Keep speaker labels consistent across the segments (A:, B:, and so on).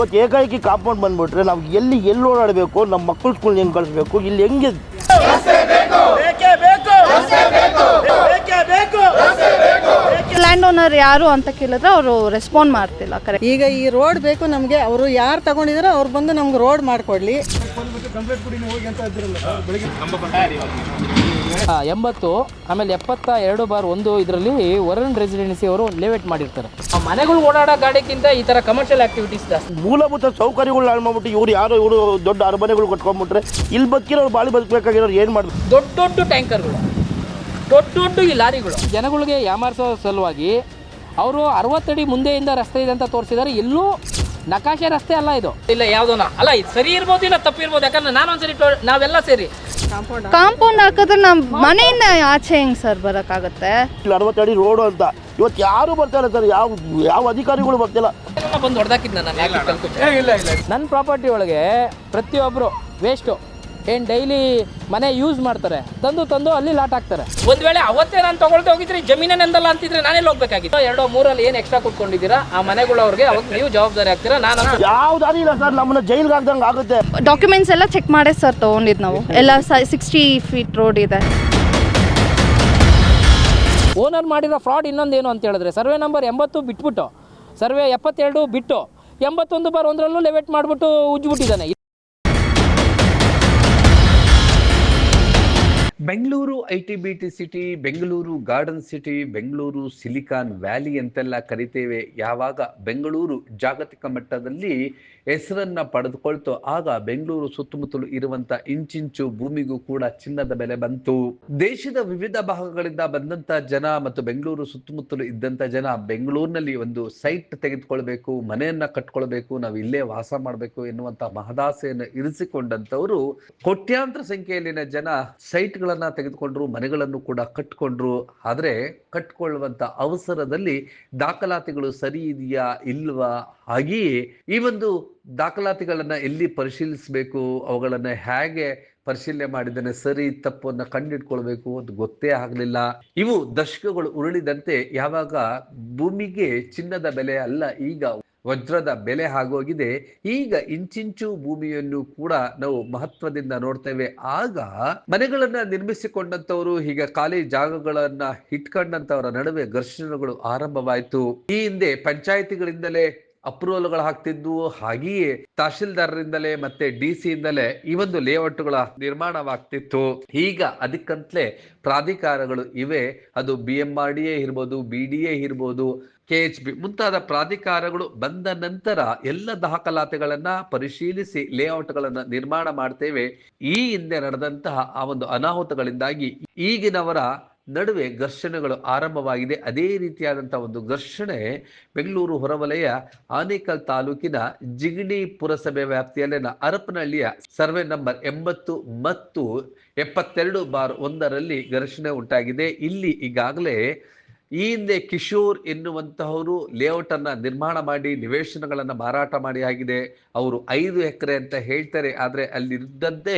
A: ಇವತ್ತು ಏಕಾಏಕಿ ಕಾಂಪೌಂಡ್ ಬಂದ್ಬಿಟ್ರೆ ನಾವು ಎಲ್ಲಿ ಓಡಾಡಬೇಕು, ನಮ್ಮ ಮಕ್ಕಳು ಸ್ಕೂಲ್ ಹೆಂಗೆ ಕಳಿಸ್ಬೇಕು, ಇಲ್ಲಿ ಹೆಂಗೆ
B: ಲ್ಯಾಂಡ್ ಓನರ್ ಯಾರು ಅಂತ ಕೇಳಿದ್ರೆ ಅವರು ರೆಸ್ಪಾಂಡ್ ಮಾಡ್ತಿಲ್ಲ. ಕರೆಕ್ಟ್.
C: ಈಗ ಈ ರೋಡ್ ಬೇಕು ನಮಗೆ, ಅವರು ಯಾರು ತಗೊಂಡಿದಾರೋ ಅವ್ರು ಬಂದು ನಮ್ಗೆ ರೋಡ್ ಮಾಡಿಕೊಡ್ಲಿ.
D: 80 ಆಮೇಲೆ 72/1 ಇದರಲ್ಲಿ ವರುಣ್ ರೆಸಿಡೆನ್ಸಿ ಅವರು ಲೇಔಟ್ ಮಾಡಿರ್ತಾರೆ. ಮನೆಗಳು ಓಡಾಡೋ ಗಾಡಿಗಿಂತ ಈ ತರ ಕಮರ್ಷಿಯಲ್ ಆಕ್ಟಿವಿಟೀಸ್ ಜಾಸ್ತಿ.
A: ಮೂಲಭೂತ ಸೌಕರ್ಯಗಳು ಹಾಳು ಮಾಡ್ಬಿಟ್ಟು ಇವರು ದೊಡ್ಡ ಅರಮನೆಗಳು ಕಟ್ಕೊಂಡ್ಬಿಟ್ರೆ ಇಲ್ಲಿ ಬದುಕಿರೋರು ಬಾಳಿ ಬದುಕಬೇಕಾಗಿರೋರು ಏನು ಮಾಡಬೇಕು?
D: ದೊಡ್ಡ ಟ್ಯಾಂಕರ್ಗಳು, ದೊಡ್ಡ ಈ ಲಾರಿಗಳು ಜನಗಳಿಗೆ ಯಾಮಾರಿಸೋ ಸಲುವಾಗಿ ಅವರು 60 ಅಡಿ ಮುಂದೆಯಿಂದ ರಸ್ತೆ ಇದೆ ಅಂತ ತೋರಿಸಿದ್ದಾರೆ. ಎಲ್ಲೂ ನಕಾಶೆ ರಸ್ತೆ ಅಲ್ಲ ಇದು. ಇಲ್ಲ ಯಾವುದೋನ ಅಲ್ಲ, ಇದು ಸರಿ ಇರ್ಬೋದು ಇಲ್ಲ ತಪ್ಪಿರ್ಬೋದು. ಯಾಕಂದ್ರೆ ನಾನೊಂದ್ಸರಿ ನಾವೆಲ್ಲ ಸೇರಿ
B: ಕಾಂಪೌಂಡ್ ಹಾಕಿದ್ರೆ ನಮ್ಮ ಮನೆಯಿಂದ ಆಚೆ ಹೆಂಗೆ ಸರ್ ಬರೋಕ್ಕಾಗತ್ತೆ?
A: 60 ಅಡಿ ರೋಡು ಅಂತ ಇವತ್ತು ಯಾರು ಬರ್ತಾರೆ ಸರ್, ಯಾವ ಅಧಿಕಾರಿಗಳು ಬರ್ತಿಲ್ಲ.
D: ಬಂದು ಹೊಡೆದಾಕಿದ್ ನನ್ನ ಪ್ರಾಪರ್ಟಿ ಒಳಗೆ ಪ್ರತಿಯೊಬ್ಬರು ವೇಸ್ಟು ಏನು ಡೈಲಿ ಮನೆ ಯೂಸ್ ಮಾಡ್ತಾರೆ, ತಂದು ಅಲ್ಲಿ ಲಾಟ್ ಹಾಕ್ತಾರೆ. ಒಂದು ವೇಳೆ ಅವತ್ತೇ ನಾನು ತಗೊಳ್ತಾ ಹೋಗಿದ್ರೆ ಜಮೀನೇನೆಂದಲ್ಲ ಅಂತಿದ್ರೆ ನಾನೇ ಹೋಗ್ಬೇಕಾಗಿತ್ತು. 2-3 ಏನು ಎಕ್ಸ್ಟ್ರಾ ಕೊಟ್ಕೊಂಡಿದ್ದೀರಾ ಆ ಮನೆಗಳವ್ರಿಗೆ, ಅವಾಗ ನೀವು ಜವಾಬ್ದಾರಿ ಆಗ್ತೀರಾ. ನಾನು
A: ಯಾವ ದಾರಿ ಇಲ್ಲ ಸರ್, ನಮ್ಮನ್ನ ಜೈಲ್ಗೆ ಹಾಕ್ದಂಗೆ ಆಗುತ್ತೆ.
B: ಡಾಕ್ಯುಮೆಂಟ್ಸ್ ಎಲ್ಲ ಚೆಕ್ ಮಾಡೇ ಸರ್ ತೊಗೊಂಡಿದ್ದು ನಾವು. ಎಲ್ಲ 60 ಫೀಟ್ ರೋಡ್ ಇದೆ.
D: ಓನರ್ ಮಾಡಿರೋ ಫ್ರಾಡ್ ಇನ್ನೊಂದೇನು ಅಂತ ಹೇಳಿದ್ರೆ, ಸರ್ವೆ ನಂಬರ್ 80 ಬಿಟ್ಬಿಟ್ಟು ಸರ್ವೆ 72 ಬಿಟ್ಟು 81/1 ಲೆವೆಟ್ ಮಾಡಿಬಿಟ್ಟು ಉಜ್ಜಿಬಿಟ್ಟಿದ್ದಾನೆ.
E: Bengaluru ITBT city, Bengaluru garden city, Bengaluru silicon valley ಅಂತೆಲ್ಲ ಕರಿತೇವೆ. ಯಾವಾಗ ಬೆಂಗಳೂರು ಜಾಗತಿಕ ಮಟ್ಟದಲ್ಲಿ ಹೆಸರನ್ನ ಪಡೆದುಕೊಳ್ತು, ಆಗ ಬೆಂಗಳೂರು ಸುತ್ತಮುತ್ತಲು ಇರುವಂತ ಇಂಚಿಂಚು ಭೂಮಿಗೂ ಕೂಡ ಚಿನ್ನದ ಬೆಲೆ ಬಂತು. ದೇಶದ ವಿವಿಧ ಭಾಗಗಳಿಂದ ಬಂದಂತ ಜನ ಮತ್ತು ಬೆಂಗಳೂರು ಸುತ್ತಮುತ್ತಲು ಇದ್ದಂತ ಜನ ಬೆಂಗಳೂರಿನಲ್ಲಿ ಒಂದು ಸೈಟ್ ತೆಗೆದುಕೊಳ್ಬೇಕು, ಮನೆಯನ್ನ ಕಟ್ಕೊಳ್ಬೇಕು, ನಾವು ಇಲ್ಲೇ ವಾಸ ಮಾಡಬೇಕು ಎನ್ನುವಂತ ಮಹದಾಸೆಯನ್ನು ಇರಿಸಿಕೊಂಡಂತವರು ಕೋಟ್ಯಾಂತರ ಸಂಖ್ಯೆಯಲ್ಲಿನ ಜನ ಸೈಟ್ಗಳನ್ನ ತೆಗೆದುಕೊಂಡ್ರು, ಮನೆಗಳನ್ನು ಕೂಡ ಕಟ್ಕೊಂಡ್ರು. ಆದ್ರೆ ಕಟ್ಕೊಳ್ಳುವಂತ ಅವಸರದಲ್ಲಿ ದಾಖಲಾತಿಗಳು ಸರಿ ಇದೆಯಾ ಇಲ್ವಾ, ಹಾಗೆಯೇ ಈ ಒಂದು ದಾಖಲಾತಿಗಳನ್ನ ಎಲ್ಲಿ ಪರಿಶೀಲಿಸಬೇಕು, ಅವುಗಳನ್ನ ಹೇಗೆ ಪರಿಶೀಲನೆ ಮಾಡಿದ್ದೇನೆ, ಸರಿ ತಪ್ಪನ್ನ ಕಂಡಿಡ್ಕೊಳ್ಬೇಕು ಅಂತ ಗೊತ್ತೇ ಆಗಲಿಲ್ಲ. ಇವು ದಶಕಗಳು ಉರುಳಿದಂತೆ ಯಾವಾಗ ಭೂಮಿಗೆ ಚಿನ್ನದ ಬೆಲೆ ಅಲ್ಲ, ಈಗ ವಜ್ರದ ಬೆಲೆ ಆಗೋಗಿದೆ. ಈಗ ಇಂಚಿಂಚು ಭೂಮಿಯನ್ನು ಕೂಡ ನಾವು ಮಹತ್ವದಿಂದ ನೋಡ್ತೇವೆ. ಆಗ ಮನೆಗಳನ್ನ ನಿರ್ಮಿಸಿಕೊಂಡಂತವರು, ಈಗ ಖಾಲಿ ಜಾಗಗಳನ್ನ ಇಟ್ಕೊಂಡಂತವರ ನಡುವೆ ಘರ್ಷಣೆಗಳು ಆರಂಭವಾಯಿತು. ಈ ಹಿಂದೆ ಪಂಚಾಯಿತಿಗಳಿಂದಲೇ ಅಪ್ರೂವಲ್ಗಳು ಹಾಕ್ತಿದ್ವು, ಹಾಗೆಯೇ ತಹಶೀಲ್ದಾರರಿಂದಲೇ ಮತ್ತೆ DC ಇಂದಲೇ ಈ ಒಂದು ಲೇಔಟ್ಗಳ ನಿರ್ಮಾಣವಾಗ್ತಿತ್ತು. ಈಗ ಅದಕ್ಕಂತಲೇ ಪ್ರಾಧಿಕಾರಗಳು ಇವೆ. ಅದು BMRDA ಇರ್ಬೋದು, BDA ಇರ್ಬೋದು, KHB ಮುಂತಾದ ಪ್ರಾಧಿಕಾರಗಳು ಬಂದ ನಂತರ ಎಲ್ಲ ದಾಖಲಾತಿಗಳನ್ನ ಪರಿಶೀಲಿಸಿ ಲೇಔಟ್ಗಳನ್ನ ನಿರ್ಮಾಣ ಮಾಡ್ತೇವೆ. ಈ ಹಿಂದೆ ನಡೆದಂತಹ ಆ ಒಂದು ಅನಾಹುತಗಳಿಂದಾಗಿ ಈಗಿನವರ ನಡುವೆ ಘರ್ಷಣೆಗಳು ಆರಂಭವಾಗಿದೆ. ಅದೇ ರೀತಿಯಾದಂತಹ ಒಂದು ಘರ್ಷಣೆ ಬೆಂಗಳೂರು ಹೊರವಲಯ ಆನೇಕಲ್ ತಾಲೂಕಿನ ಜಿಗಣಿ ಪುರಸಭೆ ವ್ಯಾಪ್ತಿಯಲ್ಲಿನ ಹರಪನಹಳ್ಳಿಯ ಸರ್ವೆ ನಂಬರ್ 80 ಮತ್ತು 72/1 ಘರ್ಷಣೆ ಉಂಟಾಗಿದೆ. ಇಲ್ಲಿ ಈಗಾಗಲೇ ಈ ಹಿಂದೆ ಕಿಶೋರ್ ಎನ್ನುವಂತಹವರು ಲೇಔಟ್ ಅನ್ನ ನಿರ್ಮಾಣ ಮಾಡಿ ನಿವೇಶನಗಳನ್ನ ಮಾರಾಟ ಮಾಡಿ ಆಗಿದೆ. ಅವರು 5 ಎಕರೆ ಅಂತ ಹೇಳ್ತಾರೆ, ಆದ್ರೆ ಅಲ್ಲಿದ್ದಂತೆ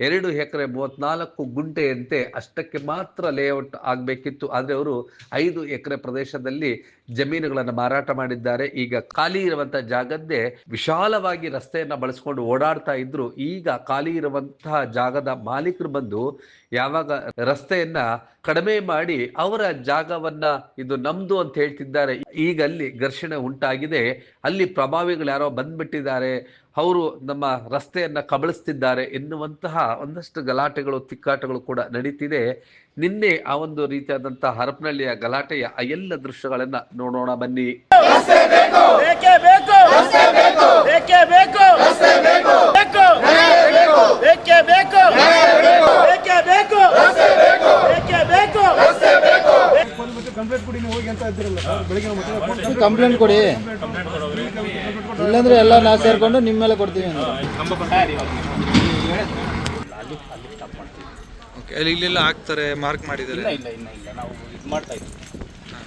E: 2 ಎಕರೆ 34 ಗುಂಟೆಯಂತೆ ಅಷ್ಟಕ್ಕೆ ಮಾತ್ರ ಲೇಔಟ್ ಆಗ್ಬೇಕಿತ್ತು. ಆದ್ರೆ ಅವರು 5 ಎಕರೆ ಪ್ರದೇಶದಲ್ಲಿ ಜಮೀನುಗಳನ್ನ ಮಾರಾಟ ಮಾಡಿದ್ದಾರೆ. ಈಗ ಖಾಲಿ ಇರುವಂತಹ ಜಾಗದ್ದೇ ವಿಶಾಲವಾಗಿ ರಸ್ತೆಯನ್ನ ಬಳಸ್ಕೊಂಡು ಓಡಾಡ್ತಾ ಇದ್ರು. ಈಗ ಖಾಲಿ ಇರುವಂತಹ ಜಾಗದ ಮಾಲೀಕರು ಬಂದು ಯಾವಾಗ ರಸ್ತೆಯನ್ನ ಕಡಿಮೆ ಮಾಡಿ ಅವರ ಜಾಗವನ್ನ ಇದು ನಮ್ದು ಅಂತ ಹೇಳ್ತಿದ್ದಾರೆ. ಈಗ ಅಲ್ಲಿ ಘರ್ಷಣೆ ಉಂಟಾಗಿದೆ. ಅಲ್ಲಿ ಪ್ರಭಾವಿಗಳು ಯಾರೋ ಬಂದ್ಬಿಟ್ಟಿದ್ದಾರೆ, ಅವರು ನಮ್ಮ ರಸ್ತೆಯನ್ನ ಕಬಳಿಸ್ತಿದ್ದಾರೆ ಎನ್ನುವಂತಹ ಒಂದಷ್ಟು ಗಲಾಟೆಗಳು, ತಿಕ್ಕಾಟಗಳು ಕೂಡ ನಡೀತಿದೆ. ನಿನ್ನೆ ಆ ಒಂದು ರೀತಿಯಾದಂತಹ ಹರಪನಹಳ್ಳಿಯ ಗಲಾಟೆಯ ಆ ಎಲ್ಲ ದೃಶ್ಯಗಳನ್ನ ನೋಡೋಣ ಬನ್ನಿ.
F: ಕಂಪ್ಲೇಂಟ್ ಕೊಡಿ, ಇಲ್ಲಾಂದ್ರೆ ಎಲ್ಲ ನಾ ಸೇರ್ಕೊಂಡು ನಿಮ್ಮ ಮೇಲೆ ಕೊಡ್ತೀವಿ.
G: ಇಲ್ಲೆಲ್ಲ ಹಾಕ್ತಾರೆ, ಮಾರ್ಕ್ ಮಾಡಿದ್ದಾರೆ.
H: ಇಲ್ಲ ನಾವು ಇದು ಮಾಡ್ತಾ ಇದ್ದೀವಿ.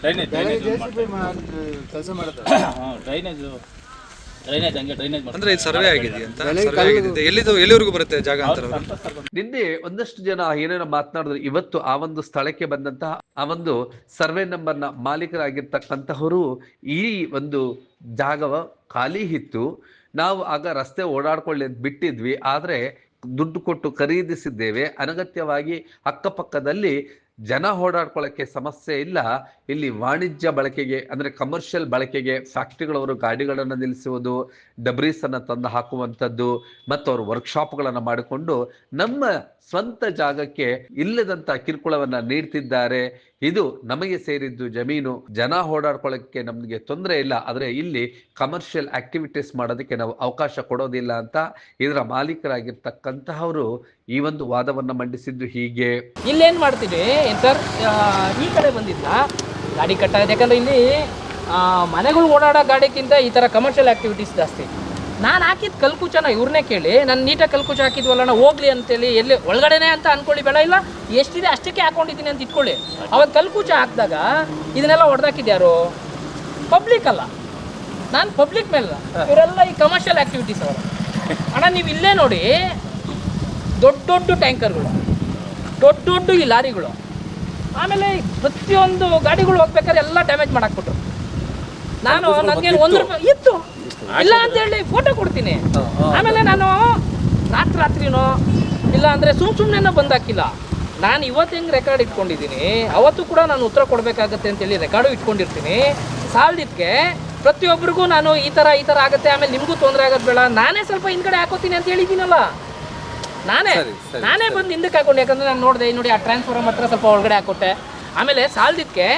H: ಡ್ರೈನೇಜ್
F: ಕೆಲಸ ಮಾಡ್ತಾರೆ.
H: ಡ್ರೈನೇಜ್
G: ಅಂದ್ರೆ ಇದು ಸರ್ವೆ ಆಗಿದೆ ಅಂತ. ಎಲ್ಲಿವರೆಗೂ ಬರುತ್ತೆ ಜಾಗ ಅಂತ.
E: ನಿನ್ನೆ ಒಂದಷ್ಟು ಜನ ಏನೇನೋ ಮಾತನಾಡಿದ್ರು. ಇವತ್ತು ಆ ಒಂದು ಸ್ಥಳಕ್ಕೆ ಬಂದಂತಹ ಆ ಒಂದು ಸರ್ವೆ ನಂಬರ್ನ ಮಾಲೀಕರಾಗಿರ್ತಕ್ಕಂತಹವರು ಈ ಒಂದು ಜಾಗವ ಖಾಲಿ ಇತ್ತು, ನಾವು ಆಗ ರಸ್ತೆ ಓಡಾಡ್ಕೊಳ್ಳಿ ಬಿಟ್ಟಿದ್ವಿ, ಆದರೆ ದುಡ್ಡು ಕೊಟ್ಟು ಖರೀದಿಸಿದ್ದೇವೆ. ಅನಗತ್ಯವಾಗಿ ಅಕ್ಕಪಕ್ಕದಲ್ಲಿ ಜನ ಓಡಾಡ್ಕೊಳ್ಳೋಕ್ಕೆ ಸಮಸ್ಯೆ ಇಲ್ಲ. ಇಲ್ಲಿ ವಾಣಿಜ್ಯ ಬಳಕೆಗೆ ಅಂದರೆ ಕಮರ್ಷಿಯಲ್ ಬಳಕೆಗೆ ಫ್ಯಾಕ್ಟ್ರಿಗಳವರು ಗಾಡಿಗಳನ್ನು ನಿಲ್ಲಿಸುವುದು, ಡಬ್ರೀಸನ್ನು ತಂದು ಹಾಕುವಂಥದ್ದು ಮತ್ತು ಅವರು ವರ್ಕ್ಶಾಪ್ಗಳನ್ನು ಮಾಡಿಕೊಂಡು ನಮ್ಮ ಸ್ವಂತ ಜಾಗಕ್ಕೆ ಇಲ್ಲದಂಥ ಕಿರುಕುಳವನ್ನು ನೀಡ್ತಿದ್ದಾರೆ. ಇದು ನಮಗೆ ಸೇರಿದ್ದು ಜಮೀನು, ಜನ ಓಡಾಡ್ಕೊಳ್ಳೋಕ್ಕೆ ನಮಗೆ ತೊಂದರೆ ಇಲ್ಲ, ಆದರೆ ಇಲ್ಲಿ ಕಮರ್ಷಿಯಲ್ ಆಕ್ಟಿವಿಟೀಸ್ ಮಾಡೋದಕ್ಕೆ ನಾವು ಅವಕಾಶ ಕೊಡೋದಿಲ್ಲ ಅಂತ ಇದರ ಮಾಲೀಕರಾಗಿರ್ತಕ್ಕಂತಹವರು ಈ ಒಂದು ವಾದವನ್ನು ಮಂಡಿಸಿದ್ದು. ಹೀಗೆ
D: ಇಲ್ಲೇನು ಮಾಡ್ತೀವಿ ಸರ್, ಈ ಕಡೆ ಬಂದಿದ್ದ ಗಾಡಿ ಕಟ್ಟಾಗಿದೆ. ಯಾಕಂದರೆ ಇಲ್ಲಿ ಮನೆಗಳು ಓಡಾಡೋ ಗಾಡಿಗಿಂತ ಈ ಥರ ಕಮರ್ಷಿಯಲ್ ಆ್ಯಕ್ಟಿವಿಟೀಸ್ ಜಾಸ್ತಿ. ನಾನು ಹಾಕಿದ ಕಲ್ಕುಚನ ಇವ್ರನ್ನೇ ಕೇಳಿ, ನಾನು ನೀಟಾಗಿ ಕಲ್ಕುಚ ಹಾಕಿದ್ವಲ್ಲ ನಾವು ಹೋಗ್ಲಿ ಅಂತೇಳಿ, ಎಲ್ಲಿ ಒಳಗಡೆನೇ ಅಂತ ಅಂದ್ಕೊಳ್ಳಿ, ಬೇಡ ಇಲ್ಲ ಎಷ್ಟಿದೆ ಅಷ್ಟಕ್ಕೆ ಹಾಕೊಂಡಿದ್ದೀನಿ ಅಂತ ಇಟ್ಕೊಳ್ಳಿ. ಅವತ್ತು ಕಲ್ಕುಚ ಹಾಕಿದಾಗ ಇದನ್ನೆಲ್ಲ ಹೊಡೆದಾಕಿದ್ಯಾರು? ಪಬ್ಲಿಕ್ ಅಲ್ಲ, ನಾನು ಪಬ್ಲಿಕ್ ಮೇಲೆ, ಇವರೆಲ್ಲ ಈ ಕಮರ್ಷಿಯಲ್ ಆ್ಯಕ್ಟಿವಿಟೀಸ್ ಅವರು. ಅಣ್ಣ ನೀವು ಇಲ್ಲೇ ನೋಡಿ, ದೊಡ್ಡ ದೊಡ್ಡ ಟ್ಯಾಂಕರ್ಗಳು, ದೊಡ್ಡ ದೊಡ್ಡ ಈ ಲಾರಿಗಳು, ಆಮೇಲೆ ಪ್ರತಿಯೊಂದು ಗಾಡಿಗಳು ಹೋಗ್ಬೇಕಾದ್ರೆ ಎಲ್ಲ ಡ್ಯಾಮೇಜ್ ಮಾಡಾಕ್ಬಿಟ್ರು. ನಾನು ನನಗೇನು 1 ರೂಪಾಯಿ ಇತ್ತು ಇಲ್ಲ ಅಂತ ಹೇಳಿ ಫೋಟೋ ಕೊಡ್ತೀನಿ. ಆಮೇಲೆ ನಾನು ರಾತ್ರಿನೋ ಇಲ್ಲ ಅಂದರೆ ಸುಮ್ಮನೆ ಬಂದಾಕಿಲ್ಲ. ನಾನು ಇವತ್ತು ಹೆಂಗೆ ರೆಕಾರ್ಡ್ ಇಟ್ಕೊಂಡಿದ್ದೀನಿ, ಅವತ್ತು ಕೂಡ ನಾನು ಉತ್ತರ ಕೊಡಬೇಕಾಗತ್ತೆ ಅಂತೇಳಿ ರೆಕಾರ್ಡು ಇಟ್ಕೊಂಡಿರ್ತೀನಿ. ಸಾಲದಿದ್ದಕ್ಕೆ ಪ್ರತಿಯೊಬ್ಬರಿಗೂ ನಾನು ಈ ಥರ ಆಗುತ್ತೆ, ಆಮೇಲೆ ನಿಮಗೂ ತೊಂದರೆ ಆಗೋದು ಬೇಡ, ನಾನೇ ಸ್ವಲ್ಪ ಹಿಂದ್ಗಡೆ ಹಾಕೋತೀನಿ ಅಂತ ಹೇಳಿದ್ದೀನಲ್ಲ. ನಾನೇ ಬಂದು ಹಿಂದಕ್ಕೆ ಹಾಕೊಂಡು, ಯಾಕಂದರೆ ನಾನು ನೋಡಿದೆ ನೋಡಿ ಆ ಟ್ರಾನ್ಸ್ಫಾರ್ಮರ್ ಹತ್ರ ಸ್ವಲ್ಪ ಒಳಗಡೆ ಹಾಕೊಟ್ಟೆ. ಆಮೇಲೆ ಸಾಲದಿದ್ದಕ್ಕೆ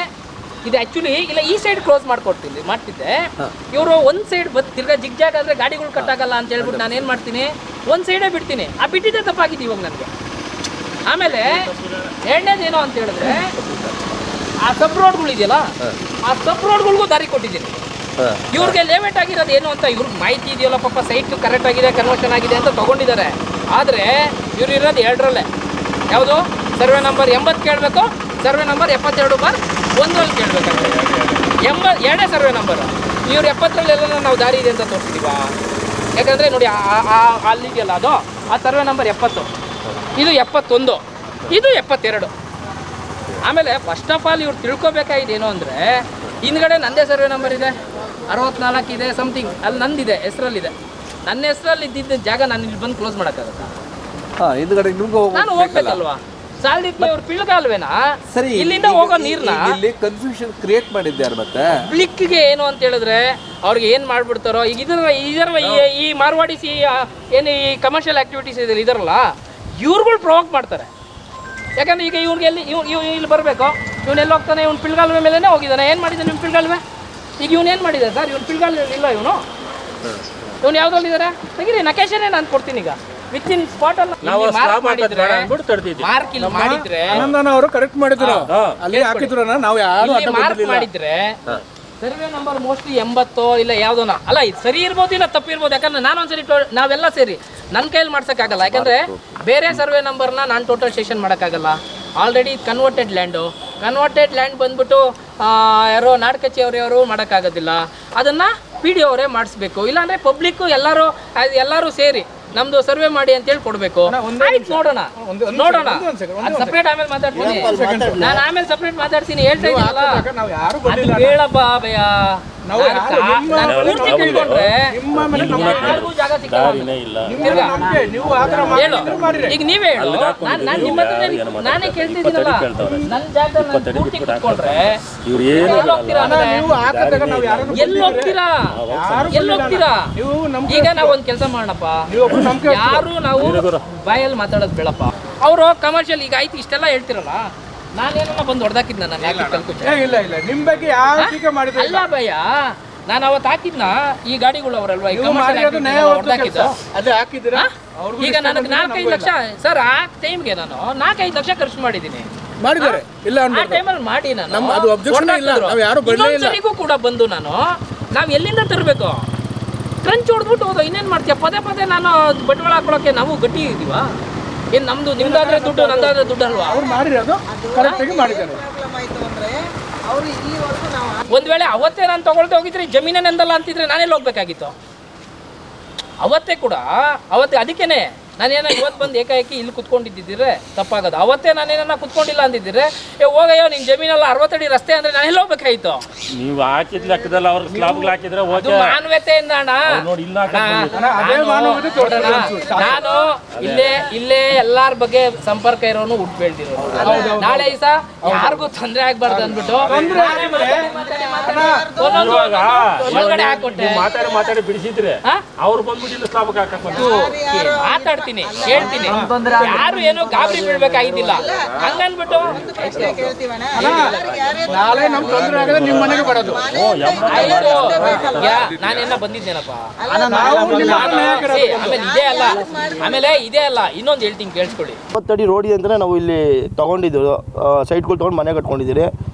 D: ಇದು ಆ್ಯಕ್ಚುಲಿ ಇಲ್ಲ ಈ ಸೈಡ್ ಕ್ಲೋಸ್ ಮಾಡ್ತಿದ್ದೆ. ಇವರು ಒಂದು ಸೈಡ್ ತಿರ್ಗಾ ಜಿಗ್ಜಾಗ್ ಆದರೆ ಗಾಡಿಗಳು ಕಟ್ಟಾಗಲ್ಲ ಅಂತ ಹೇಳ್ಬಿಟ್ಟು ನಾನೇನು ಮಾಡ್ತೀನಿ, ಒಂದು ಸೈಡೇ ಬಿಡ್ತೀನಿ. ಆ ಬಿಟ್ಟಿದ್ದೆ ತಪ್ಪಾಗಿದೆ ಇವಾಗ ನನಗೆ. ಆಮೇಲೆ ಎರಡನೇದೇನೋ ಅಂತ ಹೇಳಿದ್ರೆ, ಆ ಸಬ್ ರೋಡ್ಗಳಿದೆಯಲ್ಲ, ಆ ಸಬ್ ರೋಡ್ಗಳಿಗೂ ದಾರಿ ಕೊಟ್ಟಿದ್ದೀನಿ. ಇವ್ರಿಗೆ ಲೇವೇಟ್ ಆಗಿರೋದು ಏನು ಅಂತ ಇವ್ರಿಗೆ ಮಾಹಿತಿ ಇದೆಯಲ್ಲ, ಪಾಪ ಸೈಟ್ ಕರೆಕ್ಟ್ ಆಗಿದೆ, ಕನ್ವರ್ಷನ್ ಆಗಿದೆ ಅಂತ ತೊಗೊಂಡಿದ್ದಾರೆ. ಆದರೆ ಇವ್ರು ಇರೋದು 2ರಲ್ಲೇ. ಯಾವುದು? ಸರ್ವೆ ನಂಬರ್ 80 ಕೇಳಬೇಕು, ಸರ್ವೆ ನಂಬರ್ 72/1 ಕೇಳಬೇಕಂತೆ. 2ನೇ ಸರ್ವೆ ನಂಬರ್. ಇವ್ರು 70ರಲ್ಲೆಲ್ಲ ನಾವು ದಾರಿ ಇದೆ ಅಂತ ತೋರಿಸಿದೀವ. ಯಾಕಂದರೆ ನೋಡಿ ಅಲ್ಲಿದೆಯಲ್ಲ ಅದು, ಆ ಸರ್ವೆ ನಂಬರ್ 70, ಇದು 71, ಇದು 72. ಆಮೇಲೆ ಫಸ್ಟ್ ಆಫ್ ಆಲ್ ಇವ್ರು ತಿಳ್ಕೊಬೇಕಾಗಿದ್ದೇನು ಅಂದರೆ, ಹಿಂದ್ಗಡೆ ನಂದೇ ಸರ್ವೆ ನಂಬರ್ ಇದೆ, 64 ಇದೆ ಸಮಥಿಂಗ್, ಅಲ್ಲಿ ನಂದಿದೆ, ಹೆಸರಲ್ಲಿದೆ. ನನ್ನ ಹೆಸರಲ್ಲಿ ಇದ್ದಿದ್ದ ಜಾಗ ನಾನು ಇಲ್ಲಿ ಬಂದು ಕ್ಲೋಸ್ ಮಾಡೋಕ್ಕಾಗತ್ತಾ? ನಾನು ಹೋಗ್ಬೇಕಲ್ವಾ? ಸಾಲದಿಕ್ಕೆ ಇವ್ರು ಪಿಳ್ಗಾಲ್ವೇನಾ? ಸರಿ, ಇಲ್ಲಿಂದ ಹೋಗೋ ನೀರ್ನ
I: ಕನ್ಫ್ಯೂಷನ್ ಕ್ರಿಯೇಟ್ ಮಾಡಿದ್ದಾರೆ. ಮತ್ತೆ
D: ಪಬ್ಲಿಕ್ಗೆ ಏನು ಅಂತ ಹೇಳಿದ್ರೆ ಅವ್ರಿಗೆ ಏನು ಮಾಡ್ಬಿಡ್ತಾರೋ. ಈಗ ಇದರ ಈ ಮಾರ್ವಾಡಿಸ್ ಏನು ಈ ಕಮರ್ಷಿಯಲ್ ಆಕ್ಟಿವಿಟೀಸ್ ಇದೆ ಇದರಲ್ಲ, ಇವ್ರುಗಳು ಪ್ರೊವೋಕ್ ಮಾಡ್ತಾರೆ. ಯಾಕಂದ್ರೆ ಈಗ ಇವ್ರಿಗೆ ಇಲ್ಲಿ ಬರಬೇಕು, ಇವನೆಲ್ಲ ಹೋಗ್ತಾನೆ, ಇವ್ನು ಪಿಳ್ಗಾಲ್ವೆ ಮೇಲೇ ಹೋಗಿದ್ದಾನೆ. ಏನು ಮಾಡಿದ್ದಾನೆ ನಿಮ್ಮ ಪಿಳ್ಗಾಲ್ವೆ? ಈಗ ಇವನು ಏನು ಮಾಡಿದ್ದಾರೆ ಸರ್? ಇವನು ಪಿಳ್ಗಾಲ್ವೆ ಇಲ್ಲ, ಇವನು ಯಾವುದ್ರಲ್ಲಿದ್ದಾರೆ? ತೆಗೀರಿ, ನಕೇಶನೇ ನಾನು ಕೊಡ್ತೀನಿ ಈಗ ವಿತಿನ್ ಸ್ಪಾಟ್ ಅಲ್ಲಿ. ಮಾರ್ಕ್ ಇಲ್ಲಿ ಮಾಡಿದ್ರೆ
I: ಅವರು ಕರೆಕ್ಟ್ ಮಾಡಿದ್ರು, ಅಲ್ಲಿ ಹಾಕಿದ್ರು, ನಾವು ಯಾರು
D: ಮಾರ್ಕ್ ಮಾಡಿದ್ರೆ ಸರ್ವೆ ನಂಬರ್ ಮೋಸ್ಟ್ಲಿ 80 ಇಲ್ಲ ಯಾವುದೋನ ಅಲ್ಲ, ಇದು ಸರಿ ಇರ್ಬೋದು ಇಲ್ಲ ತಪ್ಪಿರ್ಬೋದು. ಯಾಕಂದ್ರೆ ನಾನು ಒಂದ್ಸರಿ ನಾವೆಲ್ಲ ಸೇರಿ ನನ್ನ ಕೈಯಲ್ಲಿ ಮಾಡ್ಸೋಕ್ಕಾಗಲ್ಲ. ಯಾಕಂದರೆ ಬೇರೆ ಸರ್ವೆ ನಂಬರ್ನ ನಾನು ಟೋಟಲ್ ಸ್ಟೇಷನ್ ಮಾಡೋಕ್ಕಾಗಲ್ಲ. ಆಲ್ರೆಡಿ ಕನ್ವರ್ಟೆಡ್ ಲ್ಯಾಂಡ್ ಬಂದ್ಬಿಟ್ಟು ಯಾರೋ ನಾಡಕಚ್ಚಿ ಅವರು ಮಾಡೋಕ್ಕಾಗೋದಿಲ್ಲ. ಅದನ್ನು PDO ಅವರೇ ಮಾಡಿಸ್ಬೇಕು. ಇಲ್ಲಾಂದರೆ ಪಬ್ಲಿಕ್ಕು ಎಲ್ಲರೂ ಸೇರಿ ನಮ್ಮದು ಸರ್ವೆ ಮಾಡಿ ಅಂತೇಳಿ ಕೊಡಬೇಕು. ಆಯ್ತು, ನೋಡೋಣ. ಅದು ಸಪ್ರೇಟ್ ಆಮೇಲೆ ಮಾತಾಡ್ತೀನಿ ನಾನು, ಆಮೇಲೆ ಸಪ್ರೇಟ್ ಮಾತಾಡ್ತೀನಿ. ಹೇಳ್ತಾ ಇದ್ದೀನಲ್ಲ, ಅದು ಬೇಡಪ್ಪ ಭಯ. ಈಗ ನೀವೇ ಹೇಳು, ನಾನು ನಿಮ್ಮ ಹತ್ರ ನಾನೇ ಕೇಳ್ತಿದ್ದೀನಲ್ಲ, ನನ್ನ ಜಾಗದಲ್ಲಿ ಪೂರ್ತಿ ಕುತ್ಕೊಂಡ್ರೆ ಎಲ್ಲಿ ಹೋಗ್ತೀರಾ? ಈಗ ನಾವು ಒಂದು ಕೆಲಸ ಮಾಡೋಣಪ್ಪ, ಯಾರು ನಾವು ಬಾಯಲ್ಲಿ ಮಾತಾಡೋದು ಬೇಡಪ್ಪ. ಅವರು ಕಮರ್ಷಿಯಲ್ ಈಗ ಆಯ್ತು ಇಷ್ಟೆಲ್ಲ ಹೇಳ್ತಿರಲ್ಲ, ನಾನೇನನ್ನ ಬಂದು ಹೊಡೆದಾಕಿದ್ನ ನಾನು ಯಾಕೆ ಕಲ್ಕುಚ್ಚ?
I: ನಿಮ್ಮ ಬಗ್ಗೆ
D: ಅಲ್ಲ ಭಯ, ನಾನು ಅವತ್ತು ಹಾಕಿದ್ನ ಈ ಗಾಡಿಗಳು ಅವರಲ್ವಾ ಹೊಡೆದಾಕಿದ್ದು. ಈಗ ನನಗೆ 4-5 ಲಕ್ಷ ಸರ್, ಆ ಟೈಮ್ಗೆ ನಾನು 4-5 ಲಕ್ಷ ಖರ್ಚು ಮಾಡಿದ್ದೀನಿ.
I: ಮಾಡಿದ್ದಾರೆ ಇಲ್ಲ
D: ಆ ಟೈಮಲ್ಲಿ ಮಾಡಿ ನಾನು
I: ಇನ್ನೊಂದ್ಸರಿಗೂ
D: ಕೂಡ ಬಂದು ನಾವು ಎಲ್ಲಿಂದ ತರಬೇಕು? ಕ್ರಂಚ್ ಹೊಡೆದ್ಬಿಟ್ಟು ಹೋದ. ಇನ್ನೇನು ಮಾಡ್ತೀಯ? ಪದೇ ನಾನು ಬಂಡವಾಳ ಹಾಕೊಳ್ಳೋಕೆ ನಾವು ಗಟ್ಟಿ ಇದೀವ? ಏನು ನಮ್ದು ನಿಮ್ದಾದ್ರೆ ದುಡ್ಡು, ನಂದಾದ್ರೆ ದುಡ್ಡು ಅಲ್ವಾ? ಒಂದ್ ವೇಳೆ ಅವತ್ತೇ ನಾನು ತಗೊಳ್ತಾ ಹೋಗಿದ್ರೆ ಜಮೀನೇ ನಂದಲ್ಲ ಅಂತಿದ್ರೆ ನಾನೆಲ್ಲ ಹೋಗ್ಬೇಕಾಗಿತ್ತು. ಅವತ್ತೇ ಅದಕ್ಕೇನೆ ನಾನೇನೋ ಇವತ್ತು ಬಂದು ಏಕಾಏಕಿ ಇಲ್ಲಿ ಕುತ್ಕೊಂಡಿದ್ದಿದ್ರೆ ತಪ್ಪಾಗೋದು. ಅವತ್ತೇ ನಾನೇನ ಕುತ್ಕೊಂಡಿಲ್ಲ ಅಂದಿದ್ದಿದ್ರೆ ಹೋಗಯ್ಯೋ ನಿನ್ ಜಮೀನಲ್ಲ 60 ಅಡಿ ರಸ್ತೆ ಅಂದ್ರೆ ನಾನು ಎಲ್ಲಿ ಹೋಗ್ಬೇಕಾಯ್ತು? ನೀವು ಹಾಕಿದ ಲೆಕ್ಕದಲ್ಲಿ ಅವ್ರ ಸ್ಲಾಬ್ಗಳು ಹಾಕಿದ್ರೆ ಮಾನವತೆಯಿಂದ ಅಣ್ಣ. ನಾನು ಇಲ್ಲೇ ಎಲ್ಲಾರ ಬಗ್ಗೆ ಸಂಪರ್ಕ ಇರೋನು ಹುಟ್ಟು ಬೆಳ್ದಿರೋನು. ನಾಳೆ ದಿವಸ ಯಾರಿಗೂ ತೊಂದರೆ ಆಗ್ಬಾರ್ದು ಅಂದ್ಬಿಟ್ಟು ಒಳಗಡೆ ಹಾಕೊಟ್ಟೆ. ಮಾತಾಡಿ ಬಿಡಿಸಿದ್ರೆ ಅವ್ರು ಬಂದ್ಬಿಟ್ಟು ಮಾತಾಡ್ತೀನಿ, ಹೇಳ್ತೀನಿ, ಯಾರು ಏನೋ ಗಾಬರಿ ಬೀಳ್ಬೇಕಾಗಿದ್ದಿಲ್ಲ ಹಂಗನ್ಬಿಟ್ಟು
I: ನಾಳೆ ನಮ್ ತೊಂದರೆ ಆಗದೆ ನಿಮ್ಮ ಮನೆಗೆ ಬರೋದು.
D: ನಾನೆಲ್ಲ ಬಂದಿದ್ದೇನಪ್ಪ. ಆಮೇಲೆ ಇದೇ ಅಲ್ಲ ಇನ್ನೊಂದು ಹೇಳ್ತೀನಿ ಕೇಳಿಸ್ಕೊಳ್ಳಿ.
A: 20 ಅಡಿ ರೋಡಿ ಅಂತಲೇ ನಾವು ಇಲ್ಲಿ ತೊಗೊಂಡಿದ್ದು, ಸೈಟ್ಗಳು ತೊಗೊಂಡು ಮನೆ ಕಟ್ಕೊಂಡಿದ್ದೀರಿ.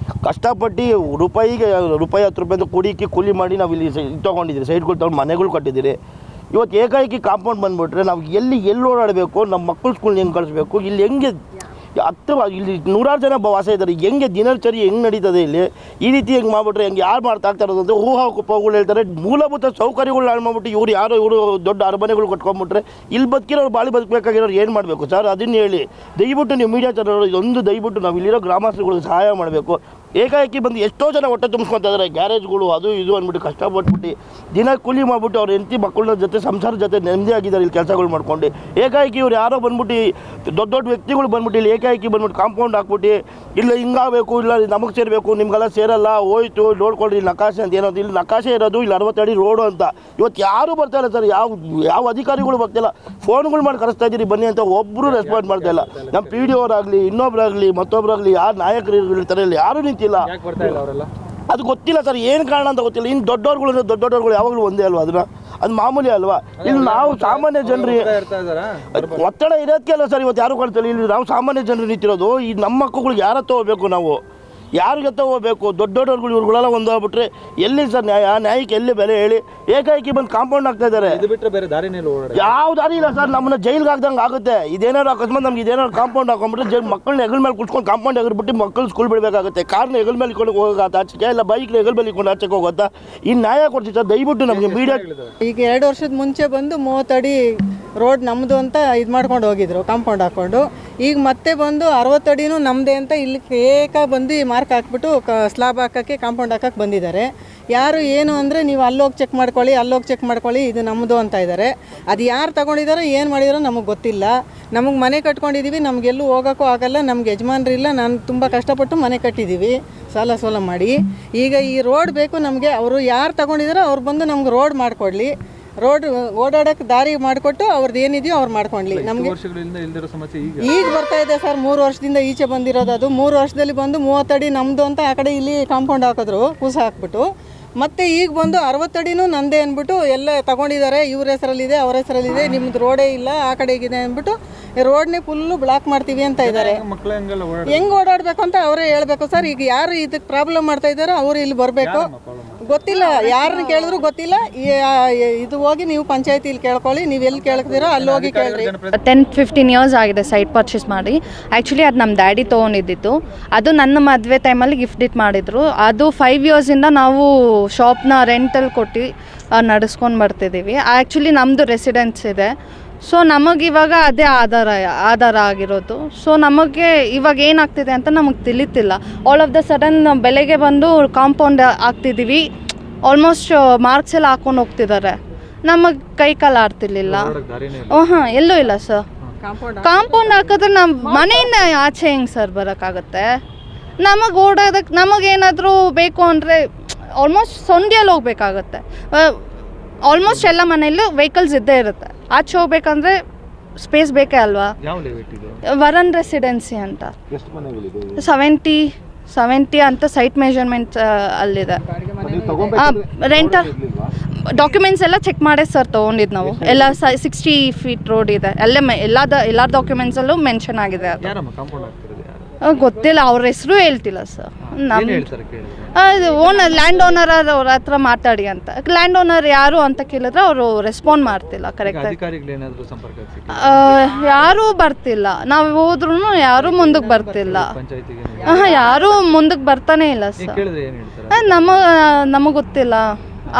A: ಕಷ್ಟಪಟ್ಟು ರೂಪಾಯಿಗೆ ರೂಪಾಯಿ 10 ರೂಪಾಯಿ ಅಂತ ಕುಡಿಕೆ ಕೂಲಿ ಮಾಡಿ ನಾವು ಇಲ್ಲಿ ತೊಗೊಂಡಿದ್ದೀರಿ, ಸೈಟ್ಗಳು ತೊಗೊಂಡು ಮನೆಗಳು ಕಟ್ಟಿದ್ದೀರಿ. ಇವತ್ತು ಏಕಾಏಕಿ ಕಾಂಪೌಂಡ್ ಬಂದುಬಿಟ್ರೆ ನಾವು ಎಲ್ಲಿ ಓಡಾಡಬೇಕು, ನಮ್ಮ ಮಕ್ಕಳು ಸ್ಕೂಲ್ನ ಹೆಂಗೆ ಕಳಿಸ್ಬೇಕು, ಇಲ್ಲಿ ಹೆಂಗೆ ಇಲ್ಲಿ 100 ಜನ ವಾಸ ಇದ್ದಾರೆ, ಹೆಂಗೆ ದಿನಚರಿ ಹೆಂಗೆ ನಡೀತದೆ ಇಲ್ಲಿ ಈ ರೀತಿ ಹೆಂಗೆ ಮಾಡಿಬಿಟ್ರೆ ಹೆಂಗೆ ಯಾರು ಮಾಡ್ತಾ ಇರೋದು ಅಂತ ಊಹಾಪೋಹಗಳು ಹೇಳ್ತಾರೆ. ಮೂಲಭೂತ ಸೌಕರ್ಯಗಳು ಹಾಳು ಮಾಡಿಬಿಟ್ಟು ಇವರು ದೊಡ್ಡ ಅರಮನೆಗಳು ಕಟ್ಕೊಂಡ್ಬಿಟ್ರೆ ಇಲ್ಲಿ ಬದುಕಿರೋರು ಬಾಳಿ ಬದುಕಬೇಕಾಗಿರೋರು ಏನು ಮಾಡಬೇಕು ಸರ್? ಅದನ್ನು ಹೇಳಿ ದಯವಿಟ್ಟು ನೀವು ಮೀಡಿಯಾ ಚಾನಲ್ ಇದೊಂದು ದಯವಿಟ್ಟು ನಾವು ಇಲ್ಲಿರೋ ಗ್ರಾಮಸ್ಥರುಗಳಿಗೆ ಸಹಾಯ ಮಾಡಬೇಕು. ಏಕಾಏಕಿ ಬಂದು ಎಷ್ಟೋ ಜನ ಹೊಟ್ಟೆ ತುಂಬಿಸ್ಕೊತಾ ಇದ್ದಾರೆ, ಗ್ಯಾರೇಜ್ಗಳು ಅದು ಇದು ಅಂದ್ಬಿಟ್ಟು ಕಷ್ಟಪಟ್ಬಿಟ್ಟು ದಿನ ಕೂಲಿ ಮಾಡಿಬಿಟ್ಟು ಅವ್ರ ಹೆಂಡತಿ ಮಕ್ಕಳ ಜೊತೆ ಸಂಸಾರದ ಜೊತೆ ನೆಮ್ಮದಿಯಾಗಿದ್ದಾರೆ ಇಲ್ಲಿ ಕೆಲಸಗಳು ಮಾಡ್ಕೊಂಡು. ಏಕಾಏಕಿ ಇವ್ರು ಯಾರೋ ಬಂದ್ಬಿಟ್ಟು ದೊಡ್ಡ ವ್ಯಕ್ತಿಗಳು ಬಂದ್ಬಿಟ್ಟು ಇಲ್ಲಿ ಏಕಾಏಕಿ ಬಂದ್ಬಿಟ್ಟು ಕಾಂಪೌಂಡ್ ಹಾಕ್ಬಿಟ್ಟು ಇಲ್ಲ ಹಿಂಗಾಗಬೇಕು, ಇಲ್ಲ ನಮಗೆ ಸೇರಬೇಕು, ನಿಮ್ಗೆಲ್ಲ ಸೇರಲ್ಲ, ಹೋಯ್ತು ನೋಡ್ಕೊಳ್ಳಿ ನಕಾಶೆ ಅಂತ ಏನೋ. ಇಲ್ಲಿ ನಕಾಶೆ ಇರೋದು ಇಲ್ಲಿ 60 ಅಡಿ ರೋಡು ಅಂತ. ಇವತ್ತು ಯಾರೂ ಬರ್ತಾಯಿಲ್ಲ ಸರ್, ಯಾವ ಅಧಿಕಾರಿಗಳು ಬರ್ತಾಯಿಲ್ಲ. ಫೋನ್ಗಳು ಮಾಡಿ ಕರೆಸ್ತಾ ಇದ್ದೀರಿ ಬನ್ನಿ ಅಂತ, ಒಬ್ಬರು ರೆಸ್ಪಾನ್ಸ್ ಮಾಡ್ತಾಯಿಲ್ಲ. ನಮ್ಮ PDO ಅವರಾಗಲಿ ಇನ್ನೊಬ್ಬರಾಗಲಿ ಮತ್ತೊಬ್ಬರಾಗಲಿ ಯಾರು ನಾಯಕರು ಇರ್ತಾರೆ ಇಲ್ಲಿ ಯಾರೂ ನಿಂತಿಲ್ಲ. ಅದು ಗೊತ್ತಿಲ್ಲ ಸರ್, ಏನು ಕಾರಣ ಅಂತ ಗೊತ್ತಿಲ್ಲ. ಇನ್ನು ದೊಡ್ಡವ್ರುಗಳು ಯಾವಾಗಲೂ ಒಂದೇ ಅಲ್ವಾ, ಅದು ಮಾಮೂಲಿ ಅಲ್ವಾ. ಇಲ್ಲಿ ನಾವು ಸಾಮಾನ್ಯ ಜನರಿಗೆ ಒತ್ತಡ ಇರೋದಕ್ಕೆ ಅಲ್ವ ಸರ್ ಇವತ್ತು ಯಾರು ಕಾಣ್ತಿಲ್ಲ. ಇಲ್ಲಿ ನಾವು ಸಾಮಾನ್ಯ ಜನರು ನಿಂತಿರೋದು, ಈ ನಮ್ಮ ಮಕ್ಕಳಿಗೆ ಯಾರ ಹೋಗ್ಬೇಕು, ನಾವು ಯಾರಿಗೆ ಹೋಗ್ಬೇಕು? ದೊಡ್ಡವ್ರುಗಳು ಇವ್ರುಗಳೆಲ್ಲ ಒಂದಾಗ್ಬಿಟ್ರೆ ಎಲ್ಲಿ ಸರ್ ನ್ಯಾಯಕ್ಕೆ ಎಲ್ಲಿ ಬೆಲೆ ಹೇಳಿ? ಏಕಾಏಕಿ ಬಂದು ಕಾಂಪೌಂಡ್ ಹಾಕ್ತಾ ಇದ್ದಾರೆ. ಯಾವ ದಾರಿ ಇಲ್ಲ ಸರ್, ನಮ್ಮನ್ನ ಜೈಲ್ಗೆ ಹಾಕ್ದಂಗೆ ಆಗುತ್ತೆ. ಇದೇನಾದ್ರು ಅಕಸ್ಮಾತ್ ನಮ್ಗೆ ಇದೇನಾದ್ರು ಕಾಂಪೌಂಡ್ ಹಾಕೊಂಡ್ಬಿಟ್ರೆ ಮಕ್ಕಳನ್ನ ಹೆಗಲ್ ಮೇಲೆ ಕುತ್ಕೊಂಡು ಕಾಂಪೌಂಡ್ ಎಗರ್ಬಿಟ್ಟು ಮಕ್ಕಳು ಸ್ಕೂಲ್ ಬಿಡಬೇಕಾಗುತ್ತೆ. ಕಾರ್ನ ಹೆಗಲ್ ಮೇಲೆ ಇಟ್ಕೊಂಡು ಹೋಗೋಕೆ ಆಚೆಗೆ, ಇಲ್ಲ ಬೈಕ್ನ ಹೆಗಲ್ ಮೇಲೆ ಇಟ್ಕೊಂಡು ಆಚೆಗೆ ಹೋಗುತ್ತಾ? ಈ ನ್ಯಾಯ ಕೊಡ್ತೀವಿ ಸರ್ ದಯವಿಟ್ಟು ನಮಗೆ ಮೀಡಿಯಾ.
C: ಈಗ 2 ವರ್ಷದ ಮುಂಚೆ ಬಂದು 30 ಅಡಿ ರೋಡ್ ನಮ್ಮದು ಅಂತ ಇದು ಮಾಡ್ಕೊಂಡು ಹೋಗಿದ್ರು ಕಾಂಪೌಂಡ್ ಹಾಕ್ಕೊಂಡು. ಈಗ ಮತ್ತೆ ಬಂದು 60 ಅಡಿನೂ ನಮ್ಮದೇ ಅಂತ ಇಲ್ಲಿ ಬಂದು ಮಾರ್ಕ್ ಹಾಕ್ಬಿಟ್ಟು ಸ್ಲಾಬ್ ಹಾಕೋಕ್ಕೆ ಕಾಂಪೌಂಡ್ ಹಾಕಕ್ಕೆ ಬಂದಿದ್ದಾರೆ. ಯಾರು ಏನು ಅಂದರೆ ನೀವು ಅಲ್ಲೋಗಿ ಚೆಕ್ ಮಾಡ್ಕೊಳ್ಳಿ ಇದು ನಮ್ಮದು ಅಂತ ಇದ್ದಾರೆ. ಅದು ಯಾರು ತಗೊಂಡಿದ್ದಾರೋ ಏನು ಮಾಡಿದಾರೋ ನಮಗೆ ಗೊತ್ತಿಲ್ಲ. ನಮಗೆ ಮನೆ ಕಟ್ಕೊಂಡಿದ್ದೀವಿ, ನಮಗೆಲ್ಲೂ ಹೋಗೋಕ್ಕೂ ಆಗಲ್ಲ, ನಮ್ಗೆ ಯಜಮಾನ್ರಿಲ್ಲ. ನಾನು ತುಂಬ ಕಷ್ಟಪಟ್ಟು ಮನೆ ಕಟ್ಟಿದ್ದೀವಿ ಸಾಲ ಮಾಡಿ. ಈಗ ಈ ರೋಡ್ ಬೇಕು ನಮಗೆ. ಅವರು ಯಾರು ತಗೊಂಡಿದ್ದಾರೋ ಅವ್ರು ಬಂದು ನಮ್ಗೆ ರೋಡ್ ಮಾಡಿಕೊಡ್ಲಿ, ರೋಡ್ ಓಡಾಡೋಕ್ಕೆ ದಾರಿ ಮಾಡಿಕೊಟ್ಟು ಅವ್ರದ್ದು ಏನಿದೆಯೋ ಅವ್ರು ಮಾಡ್ಕೊಳ್ಳಿ. ನಮಗೆ ಈಗ ಬರ್ತಾ ಇದೆ ಸರ್, 3 ವರ್ಷದಿಂದ ಈಚೆ ಬಂದಿರೋದು. ಅದು 3 ವರ್ಷದಲ್ಲಿ ಬಂದು 30 ಅಡಿ ನಮ್ಮದು ಅಂತ ಆ ಕಡೆ ಇಲ್ಲಿ ಕಾಂಪೌಂಡ್ ಹಾಕಿದ್ರು ಕೂಸ ಹಾಕ್ಬಿಟ್ಟು. ಮತ್ತು ಈಗ ಬಂದು 60 ಅಡಿನೂ ನಂದೇ ಅಂದ್ಬಿಟ್ಟು ಎಲ್ಲ ತಗೊಂಡಿದ್ದಾರೆ. ಇವ್ರ ಹೆಸರಲ್ಲಿದೆ ಅವ್ರ ಹೆಸರಲ್ಲಿದೆ, ನಿಮ್ಮದು ರೋಡೇ ಇಲ್ಲ ಆ ಕಡೆಗಿದೆ ಅಂದ್ಬಿಟ್ಟು ರೋಡ್ನೇ ಫುಲ್ಲು ಬ್ಲಾಕ್ ಮಾಡ್ತೀವಿ ಅಂತ ಇದ್ದಾರೆ. ಹೆಂಗೆ ಓಡಾಡಬೇಕು ಅಂತ ಅವರೇ ಹೇಳಬೇಕು ಸರ್. ಈಗ ಯಾರು ಇದಕ್ಕೆ ಪ್ರಾಬ್ಲಮ್ ಮಾಡ್ತಾ ಇದ್ದಾರೋ ಅವರು ಇಲ್ಲಿ ಬರಬೇಕು. ಗೊತ್ತಿಲ್ಲ, ಯಾರನ್ನ ಕೇಳಿದ್ರು ಗೊತ್ತಿಲ್ಲ. ಇದು ಹೋಗಿ ನೀವು ಪಂಚಾಯತಿಲಿ ಕೇಳ್ಕೊಳ್ಳಿ, ನೀವು ಎಲ್ಲಿ ಕೇಳ್ತೀರೋ ಅಲ್ಲಿ ಹೋಗಿ ಕೇಳ್ರಿ.
B: 10-15 ಇಯರ್ಸ್ ಆಗಿದೆ ಸೈಟ್ ಪರ್ಚೇಸ್ ಮಾಡಿ. ಆ್ಯಕ್ಚುಲಿ ಅದು ನಮ್ಮ ಡ್ಯಾಡಿ ತೊಗೊಂಡಿದ್ದಿತ್ತು. ಅದು ನನ್ನ ಮದುವೆ ಟೈಮಲ್ಲಿ ಗಿಫ್ಟ್ ಮಾಡಿದ್ರು. ಅದು 5 ಇಯರ್ಸಿಂದ ನಾವು ಶಾಪ್ನ ರೆಂಟಲ್ಲಿ ಕೊಟ್ಟು ನಡೆಸ್ಕೊಂಡು ಬರ್ತಿದ್ದೀವಿ. ಆ್ಯಕ್ಚುಲಿ ನಮ್ಮದು ರೆಸಿಡೆನ್ಸ್ ಇದೆ. ಸೊ ನಮಗಿವಾಗ ಅದೇ ಆಧಾರ ಆಗಿರೋದು. ಸೊ ನಮಗೆ ಇವಾಗ ಏನಾಗ್ತಿದೆ ಅಂತ ನಮಗೆ ತಿಳಿತಿಲ್ಲ. ಆಲ್ ಆಫ್ ದ ಸಡನ್ ಬೆಳಗ್ಗೆ ಬಂದು ಕಾಂಪೌಂಡ್ ಹಾಕ್ತಿದ್ದೀವಿ, ಆಲ್ಮೋಸ್ಟ್ ಮಾರ್ಕ್ಸ್ ಎಲ್ಲ ಹಾಕ್ಕೊಂಡು ಹೋಗ್ತಿದ್ದಾರೆ. ನಮಗೆ ಕೈ ಕಾಲು ಆಡ್ತಿರ್ಲಿಲ್ಲ. ಹಾಂ ಎಲ್ಲೂ ಇಲ್ಲ ಸರ್. ಕಾಂಪೌಂಡ್ ಹಾಕಿದ್ರೆ ನಮ್ಮ ಮನೆಯಿಂದ ಆಚೆ ಹೆಂಗೆ ಸರ್ ಬರೋಕ್ಕಾಗತ್ತೆ? ನಮಗೆ ಓಡೋದಕ್ಕೆ ನಮಗೇನಾದರೂ ಬೇಕು ಅಂದರೆ ಆಲ್ಮೋಸ್ಟ್ ಸೊಂಡಿಯಲ್ಲಿ ಹೋಗ್ಬೇಕಾಗತ್ತೆ. ಆಲ್ಮೋಸ್ಟ್ ಎಲ್ಲ ಮನೆಯಲ್ಲೂ ವೆಹಿಕಲ್ಸ್ ಇದ್ದೇ ಇರುತ್ತೆ. ಆಚೆ ಹೋಗ್ಬೇಕಂದ್ರೆ ಸ್ಪೇಸ್ ಬೇಕೇ ಅಲ್ವಾ? ವರನ್ ರೆಸಿಡೆನ್ಸಿ ಅಂತ 70 ಅಂತ ಸೈಟ್ ಮೆಜರ್ಮೆಂಟ್ ಅಲ್ಲಿದೆ. ರೆಂಟಲ್ ಡಾಕ್ಯುಮೆಂಟ್ಸ್ ಎಲ್ಲ ಚೆಕ್ ಮಾಡೇ ಸರ್ ತೊಗೊಂಡಿದ್ದು ನಾವು. ಎಲ್ಲ 60 ಫೀಟ್ ರೋಡ್ ಇದೆ, ಅಲ್ಲೇ ಎಲ್ಲ ಡಾಕ್ಯುಮೆಂಟ್ಸಲ್ಲೂ ಮೆನ್ಷನ್ ಆಗಿದೆ. ಅದು ಗೊತ್ತಿಲ್ಲ, ಅವ್ರ ಹೆಸರು ಹೇಳ್ತಿಲ್ಲ ಸರ್. ಅದು ಓನರ್ ಲ್ಯಾಂಡ್ ಓನರ್ ಅವ್ರ ಹತ್ರ ಮಾತಾಡಿ ಅಂತ. ಲ್ಯಾಂಡ್ ಓನರ್ ಯಾರು ಅಂತ ಕೇಳಿದ್ರೆ ಅವರು ರೆಸ್ಪಾಂಡ್ ಮಾಡ್ತಿಲ್ಲ ಕರೆಕ್ಟಾಗಿ. ಯಾರೂ ಬರ್ತಿಲ್ಲ, ನಾವು ಹೋದ್ರೂ ಯಾರೂ ಮುಂದಕ್ಕೆ ಬರ್ತಿಲ್ಲ. ಯಾರೂ ಮುಂದಕ್ಕೆ ಬರ್ತಾನೆ ಇಲ್ಲ ಸರ್. ನಮಗೆ ಗೊತ್ತಿಲ್ಲ.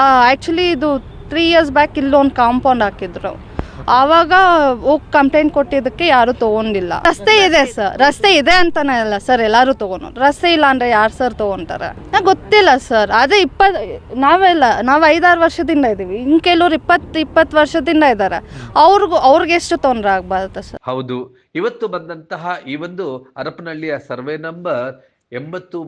B: ಆ್ಯಕ್ಚುಲಿ ಇದು 3 ಇಯರ್ಸ್ ಬ್ಯಾಕ್ ಇಲ್ಲೊಂದು ಕಾಂಪೌಂಡ್ ಹಾಕಿದ್ರು. ಆವಾಗ ಹೋಗಿ ಕಂಪ್ಲೇಂಟ್ ಕೊಟ್ಟಿದ್ದಕ್ಕೆ ಯಾರೂ ತೊಗೊಂಡಿಲ್ಲ. ರಸ್ತೆ ಇದೆ ಸರ್, ರಸ್ತೆ ಇದೆ ಅಂತಾನೆ ಅಲ್ಲ ಸರ್ ಎಲ್ಲರೂ ತೊಗೊಂಡು, ರಸ್ತೆ ಇಲ್ಲ ಅಂದರೆ ಯಾರು ಸರ್ ತೊಗೊತಾರೆ? ಗೊತ್ತಿಲ್ಲ ಸರ್. ಅದೇ ನಾವು 5-6 ವರ್ಷದಿಂದ ಇದ್ದೀವಿ, ಇನ್ನು ಕೆಲವ್ರು 20 ವರ್ಷದಿಂದ ಇದ್ದಾರೆ. ಅವ್ರಿಗೆ ಎಷ್ಟು ತೊಂದರೆ ಆಗಬಾರ್ದು ಸರ್?
E: ಹೌದು, ಇವತ್ತು ಬಂದಂತಹ ಈ ಒಂದು ಹರಪನಹಳ್ಳಿಯ ಸರ್ವೆ ನಂಬರ್ 80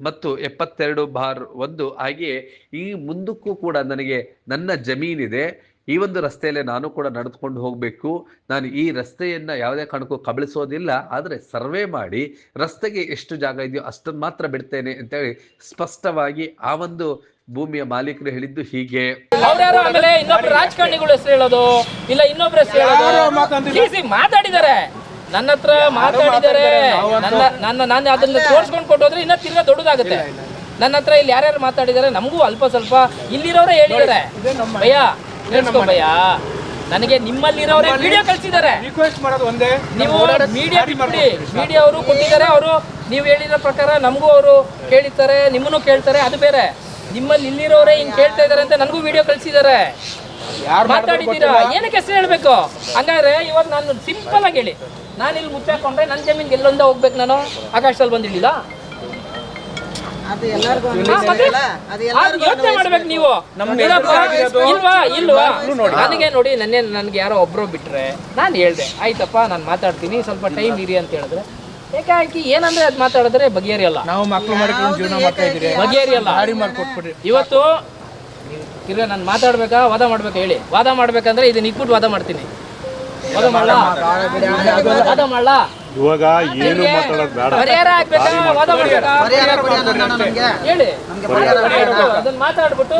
E: ಮತ್ತು 72/1 ಹಾಗೆಯೇ ಈ ಮುಂದಕ್ಕೂ ಕೂಡ ನನಗೆ ನನ್ನ ಜಮೀನಿದೆ. ಈ ಒಂದು ರಸ್ತೆಯಲ್ಲೇ ನಾನು ಕೂಡ ನಡೆದುಕೊಂಡು ಹೋಗಬೇಕು. ನಾನು ಈ ರಸ್ತೆಯನ್ನು ಯಾವುದೇ ಕಾರಣಕ್ಕೂ ಕಬಳಿಸೋದಿಲ್ಲ, ಆದರೆ ಸರ್ವೆ ಮಾಡಿ ರಸ್ತೆಗೆ ಎಷ್ಟು ಜಾಗ ಇದೆಯೋ ಅಷ್ಟನ್ನು ಮಾತ್ರ ಬಿಡ್ತೇನೆ ಅಂತೇಳಿ ಸ್ಪಷ್ಟವಾಗಿ ಆ ಒಂದು ಭೂಮಿಯ ಮಾಲೀಕರು ಹೇಳಿದ್ದು ಹೀಗೆ.
D: ಆಮೇಲೆ ಇನ್ನೊಬ್ರು ರಾಜಕಾರಣಿಗಳು ಹೆಸರು ಹೇಳೋದು ಇಲ್ಲ, ಇನ್ನೊಬ್ರು ಹೆಸರು ಹೇಳೋದು ಮಾತಾಡಿದ್ದಾರೆ, ನನ್ನ ಹತ್ರ ಮಾತಾಡಿದ್ದಾರೆ. ನಾನು ಅದನ್ನ ತೋರಿಸ್ಕೊಂಡು ಕೊಟ್ಟೋದ್ರೆ ಇನ್ನೂ ತಿರ್ಗಾ ದೊಡ್ಡದಾಗುತ್ತೆ. ನನ್ನ ಹತ್ರ ಇಲ್ಲಿ ಯಾರ್ಯಾರು ಮಾತಾಡಿದ್ದಾರೆ ನಮಗೂ ಅಲ್ಪ ಸ್ವಲ್ಪ ಇಲ್ಲಿರೋರೇ ಹೇಳಿದ್ದಾರೆ. ಭಯ್ಯ ಕೇಳಿಸ್ಕೊ ಭಯ್ಯ, ನನಗೆ ನಿಮ್ಮಲ್ಲಿರೋರೇ ವಿಡಿಯೋ ಕಳಿಸಿದ್ದಾರೆ. ನೀವು ಮೀಡಿಯಾ ಅವರು ಕೊಟ್ಟಿದ್ದಾರೆ. ಅವರು ನೀವು ಹೇಳಿರೋ ಪ್ರಕಾರ ನಮಗೂ ಅವರು ಕೇಳಿರ್ತಾರೆ, ನಿಮ್ಮನ್ನು ಕೇಳ್ತಾರೆ, ಅದು ಬೇರೆ. ನಿಮ್ಮಲ್ಲಿ ಇಲ್ಲಿರೋರೇ ಹಿಂಗೆ ಕೇಳ್ತಾ ಇದ್ದಾರೆ ಅಂತ ನನಗೂ ವಿಡಿಯೋ ಕಳಿಸಿದ್ದಾರೆ. ಮಾತಾಡಿದ್ದೀರಾ, ಏನಕ್ಕೆ ಹೆಸರು ಹೇಳ್ಬೇಕು? ಹಂಗಾದ್ರೆ ಇವತ್ತು ನಾನು ಸಿಂಪಲ್ ಆಗಿ ಹೇಳಿ, ನಾನು ಇಲ್ಲಿ ಮುಚ್ಚಾಕೊಂಡ್ರೆ ನನ್ನ ಜಮೀನ್ಗೆ ಎಲ್ಲೊಂದ ಹೋಗ್ಬೇಕು, ನಾನು ಆಕಾಶದಲ್ಲಿ ಬಂದಿಲ್ಲ. ಯೋಚನೆ ಮಾಡ್ಬೇಕು ನೀವು. ಇಲ್ವಾ ನನಗೆ ನೋಡಿ, ನನಗೆ ಯಾರೋ ಒಬ್ರು ಬಿಟ್ರೆ ನಾನು ಹೇಳ್ದೆ ಆಯ್ತಪ್ಪ ನಾನು ಮಾತಾಡ್ತೀನಿ, ಸ್ವಲ್ಪ ಟೈಮ್ ಇರಿ ಅಂತ ಹೇಳಿದ್ರೆ ಏಕಾಏಕಿ ಏನಂದ್ರೆ ಅದು ಮಾತಾಡಿದ್ರೆ ಬಗೆಹರಿಯಲ್ಲ. ನಾವು ಮಕ್ಕಳು ಮಾಡ್ಕೊಂಡು ಜೀವನ ಮಾಡ್ತಾ ಇದ್ದೀರಿ, ಬಗೆಹರಿಯಲ್ಲ. ಇವತ್ತು ತಿರ್ಗಾ ನಾನು ಮಾತಾಡ್ಬೇಕಾ ವಾದ ಮಾಡ್ಬೇಕಾ ಹೇಳಿ? ವಾದ ಮಾಡ್ಬೇಕಂದ್ರೆ ಇದನ್ನ ಇಟ್ಬಿಟ್ಟು ವಾದ ಮಾಡ್ತೀನಿ. ವಾದ ಮಾಡಲ್ಲ
I: ಇವಾಗ ಏನು ಮಾತಾಡೋದು ಬೇಡ.
D: ಪರಿಹಾರ ಆಗ್ಬೇಕಾ ವಾದ ಮಾಡ್ಬೇಕಾ ಹೇಳಿ? ಅದನ್ನ ಮಾತಾಡ್ಬಿಟ್ಟು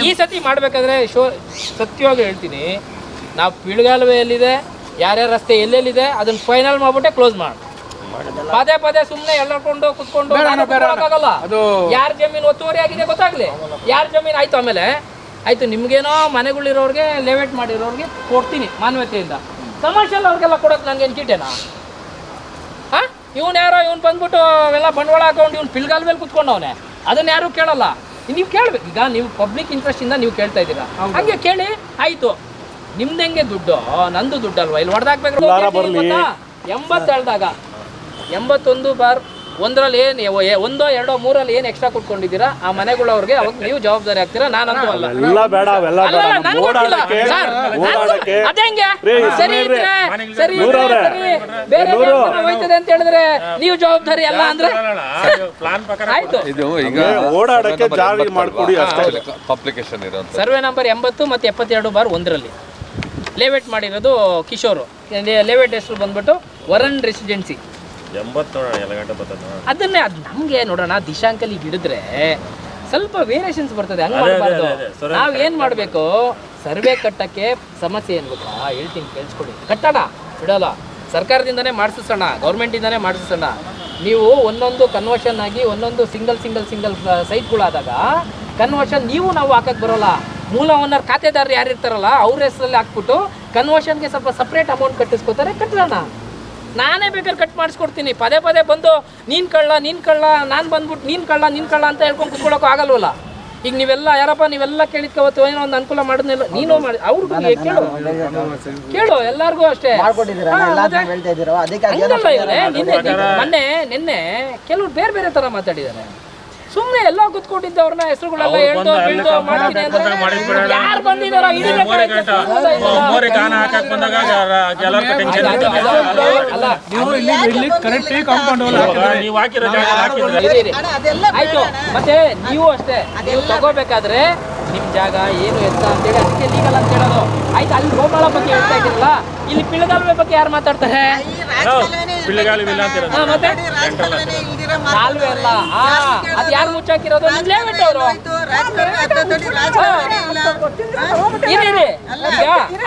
D: ಈ ಸತಿ ಮಾಡ್ಬೇಕಾದ್ರೆ ಸತ್ಯವಾಗಿ ಹೇಳ್ತೀನಿ, ನಾವು ಪಿಳ್ಗಾಲುವೆ ಎಲ್ಲಿದೆ, ಯಾರ್ಯಾರ ರಸ್ತೆ ಎಲ್ಲೆಲ್ಲಿದೆ ಅದನ್ನ ಫೈನಲ್ ಮಾಡ್ಬಿಟ್ಟೆ ಕ್ಲೋಸ್ ಮಾಡಿ. ಪದೇ ಸುಮ್ಮನೆ ಎಲ್ಲಕೊಂಡು ಕುತ್ಕೊಂಡು ಆಗಲ್ಲ. ಯಾರ ಜಮೀನು ಒತ್ತುವರಿ ಆಗಿದೆ ಗೊತ್ತಾಗ್ಲಿ, ಯಾರ ಜಮೀನು ಆಯ್ತು ಆಮೇಲೆ ಆಯ್ತು. ನಿಮ್ಗೇನೋ ಮನೆಗಳಿರೋರ್ಗೆ ಲೇವೇಟ್ ಮಾಡಿರೋರ್ಗೆ ಕೊಡ್ತೀನಿ ಮಾನವತೆಯಿಂದ. ಕಮರ್ಷಿಯಲ್ ಅವ್ರಿಗೆಲ್ಲ ಕೊಡೋಕೆ ನನಗೇನು ಚೀಟೇನಾ? ಇವನು ಬಂದ್ಬಿಟ್ಟು ಎಲ್ಲ ಬಂಡವಾಳ ಹಾಕೊಂಡು ಇವ್ನು ಪಿಲ್ಗಾಲ್ ಕುತ್ಕೊಂಡವನೆ, ಅದನ್ನ ಯಾರು ಕೇಳಲ್ಲ. ನೀವು ಕೇಳ್ಬೇಕು. ಈಗ ನೀವು ಪಬ್ಲಿಕ್ ಇಂಟ್ರೆಸ್ಟ್ ಇಂದ ನೀವು ಕೇಳ್ತಾ ಇದ್ದೀರಾ, ಹಂಗೆ ಕೇಳಿ ಆಯ್ತು. ನಿಮ್ದು ಹೆಂಗೆ ದುಡ್ಡು, ನಂದು ದುಡ್ಡು ಅಲ್ವಾ? ಇಲ್ಲಿ ಹೊಡೆದಾಕ್ಬೇಕು. 80 ಹೇಳ್ದಾಗ 81/1 ಏನು 1, 2, 3 ಏನು ಎಕ್ಸ್ಟ್ರಾ ಕೊಟ್ಕೊಂಡಿದ್ದೀರಾ ಆ ಮನೆಗಳವ್ರಿಗೆ, ಅವಾಗ ನೀವು ಜವಾಬ್ದಾರಿ ಆಗ್ತೀರಾ. ನಾನಂತೂ ಅಲ್ಲ. ಸರಿ ಬೇರೆ ಹೋಯ್ತದೆ ಅಂತ ಹೇಳಿದ್ರೆ ನೀವು ಜವಾಬ್ದಾರಿ ಅಲ್ಲ ಅಂದ್ರೆ ಆಯ್ತು.
I: ಓಡಾಡಕ್ಕೆ ಜಾರಿ ಮಾಡ್ಕೊಡಿ.
D: ಸರ್ವೆ ನಂಬರ್ 80 ಮತ್ತು 72/1 ಲೇವೇಟ್ ಮಾಡಿರೋದು ಕಿಶೋರು. ಲೇವೇಟ್ ಹೆಸರು ಬಂದ್ಬಿಟ್ಟು ವರನ್ ರೆಸಿಡೆನ್ಸಿ. ಅದನ್ನೇ ಅದು ನಮ್ಗೆ ನೋಡೋಣ, ದಿಶಾಂಕಲ್ಲಿ ಹಿಡಿದ್ರೆ ಸ್ವಲ್ಪ ವೇರಿಯೇಷನ್ಸ್ ಬರ್ತದೆ. ಹಂಗೆ ಮಾಡಬಾರ್ದು. ನಾವು ಏನು ಮಾಡಬೇಕು, ಸರ್ವೆ ಕಟ್ಟಕ್ಕೆ ಸಮಸ್ಯೆ ಏನು ಗೊತ್ತಾ ಹೇಳ್ತೀನಿ, ಕೇಳಿಸ್ಕೊಡಿ. ಕಟ್ಟೋಣ, ಬಿಡೋಲ್ಲ. ಸರ್ಕಾರದಿಂದನೇ ಮಾಡಿಸೋಣ, ಗೌರ್ಮೆಂಟಿಂದನೇ ಮಾಡಿಸೋಣ. ನೀವು ಒಂದೊಂದು ಕನ್ವರ್ಷನ್ ಆಗಿ ಒಂದೊಂದು ಸಿಂಗಲ್ ಸೈಟ್ಗಳಾದಾಗ ಕನ್ವರ್ಷನ್ ನಾವು ಹಾಕಕ್ಕೆ ಬರೋಲ್ಲ. ಮೂಲ ಓನರ್ ಖಾತೆದಾರರು ಯಾರು ಇರ್ತಾರಲ್ಲ ಅವ್ರ ಹೆಸರಲ್ಲಿ ಹಾಕ್ಬಿಟ್ಟು ಕನ್ವರ್ಷನ್ಗೆ ಸ್ವಲ್ಪ ಸಪ್ರೇಟ್ ಅಮೌಂಟ್ ಕಟ್ಟಿಸ್ಕೋತಾರೆ. ಕಟ್ಟೋಣ, ನಾನೇ ಬೇಕಾದ್ರೆ ಕಟ್ ಮಾಡಿಸ್ಕೊಡ್ತೀನಿ. ಪದೇ ಬಂದು ನೀನು ಕಳ್ಳ ನಾನು ಬಂದ್ಬಿಟ್ಟು ನೀನು ಕಳ್ಳ ಅಂತ ಹೇಳ್ಕೊಂಡು ಕುತ್ಕೊಳ್ಳೋಕೆ ಆಗಲ್ವಲ್ಲ. ಈಗ ನೀವೆಲ್ಲ ಯಾರಪ್ಪ ನೀವೆಲ್ಲ ಕೇಳಿದ್ಕವತ್ತು ಏನೋ ಒಂದು ಅನುಕೂಲ ಮಾಡಿದ್ನಿಲ್ಲ, ನೀನು ಮಾಡಿ ಅವ್ರಿಗೆ ಕೇಳು ಎಲ್ಲರಿಗೂ ಅಷ್ಟೇ. ನಿನ್ನೆ ಕೆಲವ್ರು ಬೇರೆ ಥರ ಮಾತಾಡಿದ್ದಾರೆ. ಸುಮ್ಮನೆ ಎಲ್ಲ ಕುತ್ಕೊಂಡಿದ್ದವ್ರನ್ನ ಹೆಸರುಗಳೆಲ್ಲ ಹೇಳ್ದು ಮಾಡ್ತೀನಿ ಅಂದ್ರೆ ಯಾರು ಬಂದಿದಾರ ಆಯ್ತು. ಮತ್ತೆ ನೀವು ಅಷ್ಟೇ, ನೀವು ತಗೋಬೇಕಾದ್ರೆ ನಿಮ್ ಜಾಗ ಏನು ಎತ್ತ ಅಂತೇಳಿ ಅದಕ್ಕೆ ಲೀಗಲ್ ಅಂತ ಹೇಳೋದು ಆಯ್ತು. ಅಲ್ಲಿ ಗೋಮಾಳ ಬಗ್ಗೆ ಹೇಳ್ತಾ ಇದ್ದೀರಲ್ಲ, ಇಲ್ಲಿ ಪಿಳ್ಗಾಲುವೆ ಬಗ್ಗೆ ಯಾರು ಮಾತಾಡ್ತಾರೆ? ಮತ್ತೆ ಕಾಲುವೆ ಅಲ್ಲ, ಅದು ಯಾರು ಮುಚ್ಚಾಕಿರೋದು? ಲೇಔಟ್ ಅವರು. ಈಗ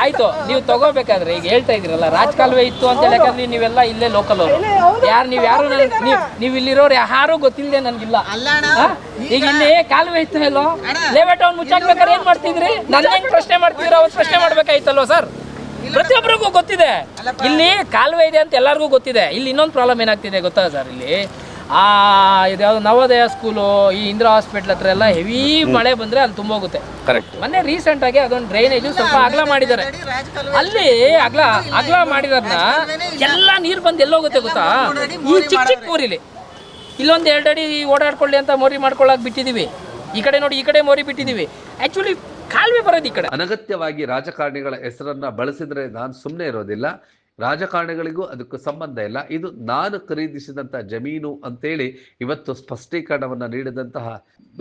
D: ಆಯ್ತು, ನೀವು ತಗೋಬೇಕಾದ್ರೆ ಈಗ ಹೇಳ್ತಾ ಇದೀರಲ್ಲ ರಾಜಕಾಲುವೆ ಇತ್ತು ಅಂತ ಹೇಳಕ್ಕಾದ್ರೆ ನೀವೆಲ್ಲ ಇಲ್ಲೇ ಲೋಕಲ್ ಅವರು. ನೀವು ಇಲ್ಲಿರೋರು ಯಾರು ಗೊತ್ತಿಲ್ಲದೆ ನನ್ಗಿಲ್ಲ. ಈಗ ಇಲ್ಲಿ ಕಾಲುವೆ ಇತ್ತು ಎಲ್ಲೋ, ಲೇಔಟ್ ಅವ್ನು ಮುಚ್ಚಾಕ್ಬೇಕಾದ್ರೆ ಏನ್ ಮಾಡ್ತಿದ್ರಿ? ನನ್ನ ಹೆಂಗ್ ಪ್ರಶ್ನೆ ಮಾಡ್ತಿದ್ರು ಅವ್ರು ಪ್ರಶ್ನೆ ಮಾಡ್ಬೇಕಾಯ್ತಲ್ವ ಸರ್? ಪ್ರತಿಯೊಬ್ಬರಿಗೂ ಗೊತ್ತಿದೆ ಇಲ್ಲಿ ಕಾಲುವೆ ಇದೆ ಅಂತ ಎಲ್ಲರಿಗೂ ಗೊತ್ತಿದೆ. ಇಲ್ಲಿ ಇನ್ನೊಂದು ಪ್ರಾಬ್ಲಮ್ ಏನಾಗ್ತಿದೆ ಗೊತ್ತಾ ಸರ್? ಇಲ್ಲಿ ಇದ್ಯಾವುದು ನವೋದಯ ಸ್ಕೂಲು, ಈ ಇಂದಿರಾ ಹಾಸ್ಪಿಟ್ಲ್ ಹತ್ರ ಎಲ್ಲ ಹೆವಿ ಮಳೆ ಬಂದರೆ ಅಲ್ಲಿ ತುಂಬೋಗುತ್ತೆ.
E: ಕರೆಕ್ಟ್.
D: ಮೊನ್ನೆ ರೀಸೆಂಟಾಗಿ ಅದೊಂದು ಡ್ರೈನೇಜು ಸ್ವಲ್ಪ ಅಗಲ ಮಾಡಿದ್ದಾರೆ. ಅಲ್ಲಿ ಅಗಲ ಮಾಡಿರೋದನ್ನ ಎಲ್ಲ ನೀರು ಬಂದು ಎಲ್ಲೋಗುತ್ತೆ ಗೊತ್ತಾ, ಈ ಚಿಕ್ಕ ಚಿಕ್ಕ ಮೋರಿಲಿ ಇಲ್ಲೊಂದು 2 ಅಡಿ ಓಡಾಡ್ಕೊಳ್ಳಿ ಅಂತ ಮೋರಿ ಮಾಡ್ಕೊಳ್ಳೋಕೆ ಬಿಟ್ಟಿದ್ದೀವಿ. ಈ ಕಡೆ ನೋಡಿ, ಈ ಕಡೆ ಮೋರಿ ಬಿಟ್ಟಿದ್ದೀವಿ. ಆ್ಯಕ್ಚುಲಿ ಕಾಲುವೆ ಬರೋದು ಈ ಕಡೆ.
E: ಅನಗತ್ಯವಾಗಿ ರಾಜಕಾರಣಿಗಳ ಹೆಸರನ್ನ ಬಳಸಿದ್ರೆ ನಾನು ಸುಮ್ಮನೆ ಇರೋದಿಲ್ಲ. ರಾಜಕಾರಣಿಗಳಿಗೂ ಅದಕ್ಕೂ ಸಂಬಂಧ ಇಲ್ಲ. ಇದು ನಾನು ಖರೀದಿಸಿದಂಥ ಜಮೀನು ಅಂತೇಳಿ ಇವತ್ತು ಸ್ಪಷ್ಟೀಕರಣವನ್ನು ನೀಡಿದಂತಹ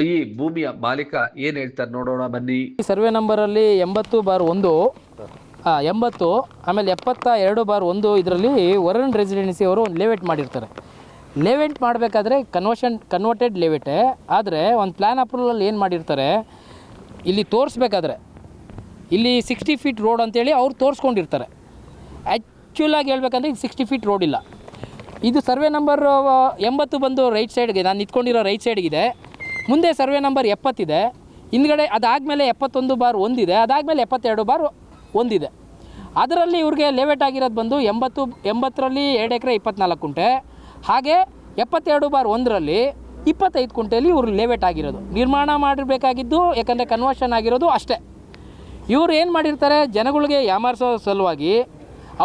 E: ಈ ಭೂಮಿಯ ಮಾಲೀಕ ಏನು ಹೇಳ್ತಾರೆ ನೋಡೋಣ ಬನ್ನಿ.
D: ಸರ್ವೆ ನಂಬರಲ್ಲಿ 80/1, 80, ಆಮೇಲೆ 72/1 ಇದರಲ್ಲಿ ವರುಣ್ ರೆಸಿಡೆನ್ಸಿ ಅವರು ಒಂದು ಲೇಔಟ್ ಮಾಡಿರ್ತಾರೆ. ಲೇಔಟ್ ಮಾಡಬೇಕಾದ್ರೆ ಕನ್ವರ್ಟೆಡ್ ಲೇಔಟೇ, ಆದರೆ ಒಂದು ಪ್ಲ್ಯಾನ್ ಅಪ್ರೂವಲಲ್ಲಿ ಏನು ಮಾಡಿರ್ತಾರೆ, ಇಲ್ಲಿ ತೋರಿಸ್ಬೇಕಾದ್ರೆ ಇಲ್ಲಿ 60 ಫೀಟ್ ರೋಡ್ ಅಂತೇಳಿ ಅವ್ರು ತೋರಿಸ್ಕೊಂಡಿರ್ತಾರೆ. ಆ್ಯಕ್ಚುಲಾಗಿ ಹೇಳ್ಬೇಕಂದ್ರೆ ಇದು 60 ಫೀಟ್ ರೋಡ್ ಇಲ್ಲ. ಇದು ಸರ್ವೆ ನಂಬರ್ 80 ಬಂದು ರೈಟ್ ಸೈಡ್ಗೆ, ನಾನು ನಿಂತ್ಕೊಂಡಿರೋ ರೈಟ್ ಸೈಡ್ಗಿದೆ. ಮುಂದೆ ಸರ್ವೆ ನಂಬರ್ 70 ಇದೆ. ಹಿಂದ್ಗಡೆ ಅದಾದಮೇಲೆ 71/1 ಇದೆ. ಅದಾದಮೇಲೆ 72/1 ಇದೆ. ಅದರಲ್ಲಿ ಇವ್ರಿಗೆ ಲೇಔಟ್ ಆಗಿರೋದು ಬಂದು 80ರಲ್ಲಿ 2 ಎಕರೆ 24 ಕುಂಟೆ, ಹಾಗೆ 72/1ರಲ್ಲಿ 25 ಕುಂಟೆಯಲ್ಲಿ ಇವ್ರು ಲೇಔಟ್ ಆಗಿರೋದು. ನಿರ್ಮಾಣ ಮಾಡಿರಬೇಕಾಗಿದ್ದು, ಯಾಕಂದರೆ ಕನ್ವರ್ಷನ್ ಆಗಿರೋದು ಅಷ್ಟೇ. ಇವ್ರು ಏನು ಮಾಡಿರ್ತಾರೆ, ಜನಗಳಿಗೆ ಯಾಮಾರಿಸೋ ಸಲುವಾಗಿ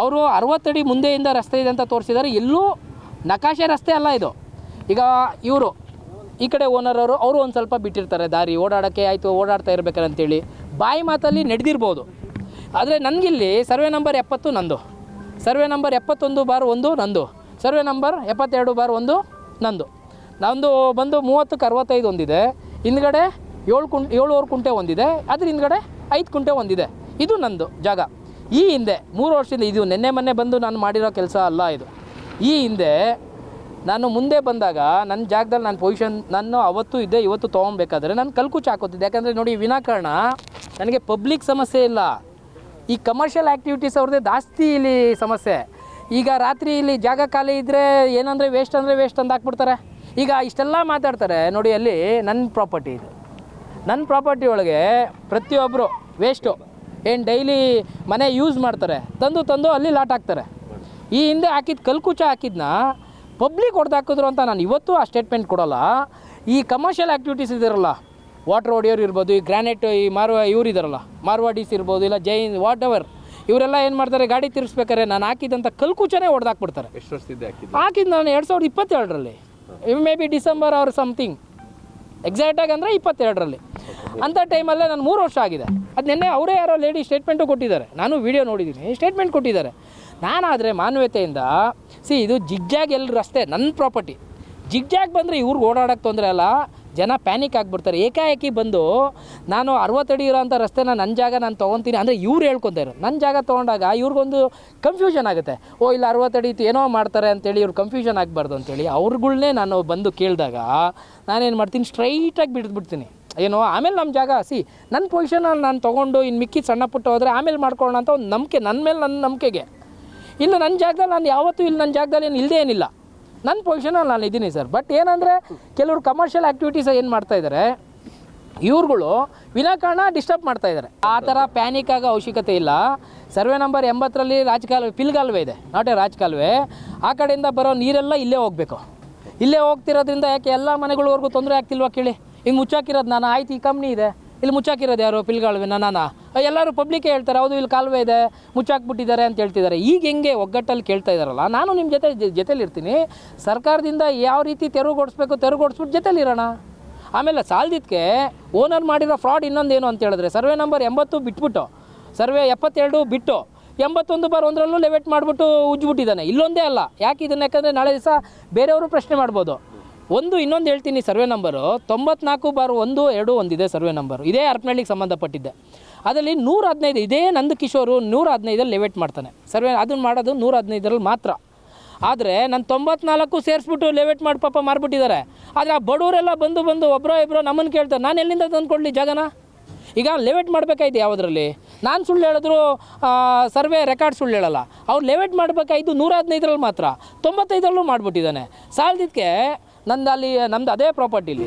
D: ಅವರು 60 ಅಡಿ ಮುಂದೆಯಿಂದ ರಸ್ತೆ ಇದೆ ಅಂತ ತೋರಿಸಿದ್ದಾರೆ. ಎಲ್ಲೂ ನಕಾಶೆ ರಸ್ತೆ ಅಲ್ಲ ಇದು. ಈಗ ಇವರು ಈ ಕಡೆ ಓನರ್ ಅವರು ಒಂದು ಸ್ವಲ್ಪ ಬಿಟ್ಟಿರ್ತಾರೆ ದಾರಿ ಓಡಾಡೋಕ್ಕೆ, ಆಯಿತು ಓಡಾಡ್ತಾ ಇರ್ಬೇಕಾರೆ ಅಂತೇಳಿ ಬಾಯಿ ಮಾತಲ್ಲಿ ನಡೆದಿರ್ಬೋದು. ಆದರೆ ನನಗಿಲ್ಲಿ ಸರ್ವೆ ನಂಬರ್ 70 ನಂದು, ಸರ್ವೆ ನಂಬರ್ 71/1 ನಂದು, ಸರ್ವೆ ನಂಬರ್ 72/1 ನಂದು ಬಂದು 30ಕ್ಕೆ 65 ಒಂದಿದೆ. ಹಿಂದ್ಗಡೆ 7 ಕುಂಟೆ ಒಂದಿದೆ. ಅದ್ರ ಹಿಂದ್ಗಡೆ 5 ಕುಂಟೆ ಒಂದಿದೆ. ಇದು ನಂದು ಜಾಗ. ಈ ಹಿಂದೆ 3 ವರ್ಷದಿಂದ, ಇದು ಮೊನ್ನೆ ಬಂದು ನಾನು ಮಾಡಿರೋ ಕೆಲಸ ಅಲ್ಲ ಇದು. ಈ ಹಿಂದೆ ನಾನು ಮುಂದೆ ಬಂದಾಗ ನನ್ನ ಜಾಗದಲ್ಲಿ ನನ್ನ ಪೊಸಿಷನ್ ನಾನು ಅವತ್ತು ಇದ್ದೆ, ಇವತ್ತು ತೊಗೊಬೇಕಾದ್ರೆ ನಾನು ಕಲ್ಕುಚ್ಚ ಹಾಕೋತಿದ್ದೆ. ಯಾಕಂದರೆ ನೋಡಿ, ವಿನಾಕಾರಣ ನನಗೆ ಪಬ್ಲಿಕ್ ಸಮಸ್ಯೆ ಇಲ್ಲ, ಈ ಕಮರ್ಷಿಯಲ್ ಆ್ಯಕ್ಟಿವಿಟೀಸ್ ಅವ್ರದ್ದೇ ಜಾಸ್ತಿ ಇಲ್ಲಿ ಸಮಸ್ಯೆ. ಈಗ ರಾತ್ರಿ ಇಲ್ಲಿ ಜಾಗ ಖಾಲಿ ಇದ್ದರೆ ಏನಂದರೆ ವೇಸ್ಟ್ ಅಂತ ಹಾಕ್ಬಿಡ್ತಾರೆ. ಈಗ ಇಷ್ಟೆಲ್ಲ ಮಾತಾಡ್ತಾರೆ ನೋಡಿ, ಅಲ್ಲಿ ನನ್ನ ಪ್ರಾಪರ್ಟಿ ಇದು. ನನ್ನ ಪ್ರಾಪರ್ಟಿ ಒಳಗೆ ಪ್ರತಿಯೊಬ್ಬರು ವೇಸ್ಟು ಏನು ಡೈಲಿ ಮನೆ ಯೂಸ್ ಮಾಡ್ತಾರೆ, ತಂದು ಅಲ್ಲಿ ಲಾಟ್ ಹಾಕ್ತಾರೆ. ಈ ಹಿಂದೆ ಹಾಕಿದ ಕಲ್ಕುಚ್ಚ ಹಾಕಿದ್ನ ಪಬ್ಲಿಕ್ ಹೊಡೆದಾಕಿದ್ರು ಅಂತ ನಾನು ಇವತ್ತು ಆ ಸ್ಟೇಟ್ಮೆಂಟ್ ಕೊಡೋಲ್ಲ. ಈ ಕಮರ್ಷಿಯಲ್ ಆ್ಯಕ್ಟಿವಿಟೀಸ್ ಇದಿರಲ್ಲ, ವಾಟರ್ ಹೊಡೆಯೋರು ಇರ್ಬೋದು, ಈ ಗ್ರಾನೈಟ್, ಈ ಇವ್ರು ಇದಾರಲ್ಲ ಮಾರ್ವಾಡೀಸ್ ಇರ್ಬೋದು, ಇಲ್ಲ ಜೈನ್ ವಾಟ್ ಎವರ್, ಇವರೆಲ್ಲ ಏನು ಮಾಡ್ತಾರೆ, ಗಾಡಿ ತಿರ್ಸ್ಬೇಕಾರೆ ನಾನು ಹಾಕಿದಂಥ ಕಲ್ಕುಚ್ಚನೇ ಹೊಡೆದಾಕ್ಬಿಡ್ತಾರೆ.
E: ಎಷ್ಟು ವರ್ಷದಿಂದ
D: ಹಾಕಿದ್ದು ನಾನು 2022ರಲ್ಲಿ, may be December or something, ಎಕ್ಸಾಕ್ಟಾಗಿ ಅಂದರೆ 22ರಲ್ಲಿ. ಅಂಥ ಟೈಮಲ್ಲೇ ನಾನು 3 ವರ್ಷ ಆಗಿದೆ. ಅದು ನಿನ್ನೆ ಅವರೇ ಯಾರೋ ಲೇಡಿ ಸ್ಟೇಟ್ಮೆಂಟು ಕೊಟ್ಟಿದ್ದಾರೆ, ನಾನು ವೀಡಿಯೋ ನೋಡಿದ್ದೀನಿ, ಸ್ಟೇಟ್ಮೆಂಟ್ ಕೊಟ್ಟಿದ್ದಾರೆ. ನಾನಾದರೆ ಮಾನವೀಯತೆಯಿಂದ ಇದು ಜಿಗ್ಜಾಗ್ ಎಲ್ಲ ರಸ್ತೆ ನನ್ನ ಪ್ರಾಪರ್ಟಿ, ಜಿಗ್ಜಾಗ್ ಬಂದರೆ ಇವ್ರಿಗೆ ಓಡಾಡೋಕ್ಕೆ ತೊಂದರೆ ಅಲ್ಲ, ಜನ ಪ್ಯಾನಿಕ್ ಆಗಿಬಿಡ್ತಾರೆ. ಏಕಾಏಕಿ ಬಂದು ನಾನು 60 ಅಡಿ ಇರೋಂಥ ರಸ್ತೆನ ನನ್ನ ಜಾಗ ನಾನು ತೊಗೊತೀನಿ ಅಂದರೆ ಇವ್ರು ಹೇಳ್ಕೊತಾರೆ. ನನ್ನ ಜಾಗ ತೊಗೊಂಡಾಗ ಇವ್ರಿಗೊಂದು ಕನ್ಫ್ಯೂಷನ್ ಆಗುತ್ತೆ. ಇಲ್ಲ 60 ಅಡಿ ಏನೋ ಮಾಡ್ತಾರೆ ಅಂತೇಳಿ ಇವ್ರು ಕನ್ಫ್ಯೂಷನ್ ಆಗಬಾರ್ದು ಅಂತೇಳಿ ಅವ್ರುಗಳ್ನೇ ನಾನು ಬಂದು ಕೇಳಿದಾಗ ನಾನೇನು ಮಾಡ್ತೀನಿ, ಸ್ಟ್ರೈಟಾಗಿ ಬಿಡ್ತೀನಿ. ಆಮೇಲೆ ನಮ್ಮ ಜಾಗ ನನ್ನ ಪೊಸಿಷನಲ್ಲಿ ನಾನು ತೊಗೊಂಡು ಇನ್ನು ಮಿಕ್ಕಿ ಸಣ್ಣ ಪುಟ್ಟ ಹೋದರೆ ಆಮೇಲೆ ಮಾಡ್ಕೊಳ್ಳೋಣ ಅಂತ ಒಂದು ನಂಬಿಕೆ, ನನ್ನ ಮೇಲೆ ನನ್ನ ನಂಬಿಕೆಗೆ. ಇಲ್ಲ ನನ್ನ ಜಾಗದಲ್ಲಿ ನಾನು ಯಾವತ್ತೂ ಇಲ್ಲಿ ನನ್ನ ಜಾಗದಲ್ಲಿ ಏನು ಇಲ್ಲದೇ ಏನಿಲ್ಲ, ನನ್ನ ಪೊಸಿಷನಲ್ಲಿ ನಾನು ಇದ್ದೀನಿ ಸರ್. ಬಟ್ ಏನಂದರೆ ಕೆಲವರು ಕಮರ್ಷಿಯಲ್ ಆ್ಯಕ್ಟಿವಿಟೀಸ್ ಏನು ಮಾಡ್ತಾಯಿದ್ದಾರೆ, ಇವ್ರುಗಳು ವಿನಾಕಾರಣ ಡಿಸ್ಟರ್ಬ್ ಮಾಡ್ತಾಯಿದ್ದಾರೆ. ಆ ಥರ ಪ್ಯಾನಿಕ್ ಆಗೋ ಅವಶ್ಯಕತೆ ಇಲ್ಲ. ಸರ್ವೆ ನಂಬರ್ 80ರಲ್ಲಿ ಪಿಲ್ಗಾಲುವೆ ಇದೆ, ನಾಟ್ ಎ ರಾಜಕಾಲುವೆ. ಆ ಕಡೆಯಿಂದ ಬರೋ ನೀರೆಲ್ಲ ಇಲ್ಲೇ ಹೋಗಬೇಕು. ಇಲ್ಲೇ ಹೋಗ್ತಿರೋದ್ರಿಂದ ಯಾಕೆ ಎಲ್ಲ ಮನೆಗಳವರೆಗೂ ತೊಂದರೆ ಆಗ್ತಿಲ್ವಾ ಕೇಳಿ. ಈಗ ಮುಚ್ಚಾಕಿರೋದು ನಾನು, ಆಯ್ತು ಈ ಕಂಪ್ನಿ ಇದೆ, ಇಲ್ಲಿ ಮುಚ್ಚಾಕಿರೋದು ಯಾರು, ಪಿಲ್ಗಾಲುವೆ ನಾನು. ಎಲ್ಲರೂ ಪಬ್ಲಿಕ್ಕೇ ಹೇಳ್ತಾರೆ, ಹೌದು ಇಲ್ಲಿ ಕಾಲುವೆ ಇದೆ ಮುಚ್ಚಾಕ್ಬಿಟ್ಟಿದ್ದಾರೆ ಅಂತ ಹೇಳ್ತಿದ್ದಾರೆ. ಈಗ ಹೆಂಗೆ ಒಗ್ಗಟ್ಟಲ್ಲಿ ಕೇಳ್ತಾ ಇದ್ದಾರಲ್ಲ, ನಾನು ನಿಮ್ಮ ಜೊತೆಲಿ ಇರ್ತೀನಿ. ಸರ್ಕಾರದಿಂದ ಯಾವ ರೀತಿ ತೆರವುಗೊಡಿಸ್ಬಿಟ್ಟು ಜೊತೆಲಿರೋಣ. ಆಮೇಲೆ ಸಾಲದಿದ್ದಕ್ಕೆ ಓನರ್ ಮಾಡಿರೋ ಫ್ರಾಡ್ ಇನ್ನೊಂದೇನು ಅಂತ ಹೇಳಿದ್ರೆ, ಸರ್ವೆ ನಂಬರ್ 80 ಬಿಟ್ಬಿಟ್ಟು ಸರ್ವೆ 72 ಬಿಟ್ಟು 81/1ರಲ್ಲೂ ಲೇಔಟ್ ಮಾಡಿಬಿಟ್ಟು ಉಜ್ಜಿಬಿಟ್ಟಿದ್ದಾನೆ. ಇಲ್ಲೊಂದೇ ಅಲ್ಲ, ಯಾಕೆ ಇದನ್ನು, ಯಾಕಂದರೆ ನಾಳೆ ದಿವಸ ಬೇರೆಯವರು ಪ್ರಶ್ನೆ ಮಾಡ್ಬೋದು. ಇನ್ನೊಂದು ಹೇಳ್ತೀನಿ, ಸರ್ವೆ ನಂಬರು 94/1 ಒಂದಿದೆ ಸರ್ವೆ ನಂಬರು, ಇದೇ ಹರಪನಹಳ್ಳಿಗೆ ಸಂಬಂಧಪಟ್ಟಿದ್ದೆ. ಅದರಲ್ಲಿ 115, ಇದೇ ನಂದು ಕಿಶೋರು 115ರಲ್ಲಿ ಲೇಔಟ್ ಮಾಡ್ತಾನೆ ಸರ್ವೆ. ಅದನ್ನು ಮಾಡೋದು 115ರಲ್ಲಿ ಮಾತ್ರ. ಆದರೆ ನಾನು 94 ಸೇರಿಸ್ಬಿಟ್ಟು ಲೇಔಟ್ ಮಾಡಿ ಪಾಪ ಮಾರ್ಬಿಟ್ಟಿದ್ದಾರೆ. ಆದರೆ ಆ ಬಡವರೆಲ್ಲ ಬಂದು ಒಬ್ಬರೋ ಇಬ್ಬರೋ ನಮ್ಮನ್ನು ಕೇಳ್ತಾರೆ, ನಾನು ಎಲ್ಲಿಂದ ತಂದು ಕೊಡಲಿ ಜಾಗನ? ಈಗ ಲೇಔಟ್ ಮಾಡಬೇಕಾಯ್ತು ಯಾವುದರಲ್ಲಿ, ನಾನು ಸುಳ್ಳು ಹೇಳಿದ್ರು ಸರ್ವೆ ರೆಕಾರ್ಡ್ ಸುಳ್ಳು ಹೇಳಲ್ಲ. ಅವ್ರು ಲೇಔಟ್ ಮಾಡಬೇಕಾಯ್ತು 115ರಲ್ಲಿ ಮಾತ್ರ, 95ರಲ್ಲೂ ಮಾಡಿಬಿಟ್ಟಿದ್ದಾನೆ. ಸಾಲದಿದ್ದಕ್ಕೆ ನಮ್ಮದು ಅದೇ ಪ್ರಾಪರ್ಟಿಲಿ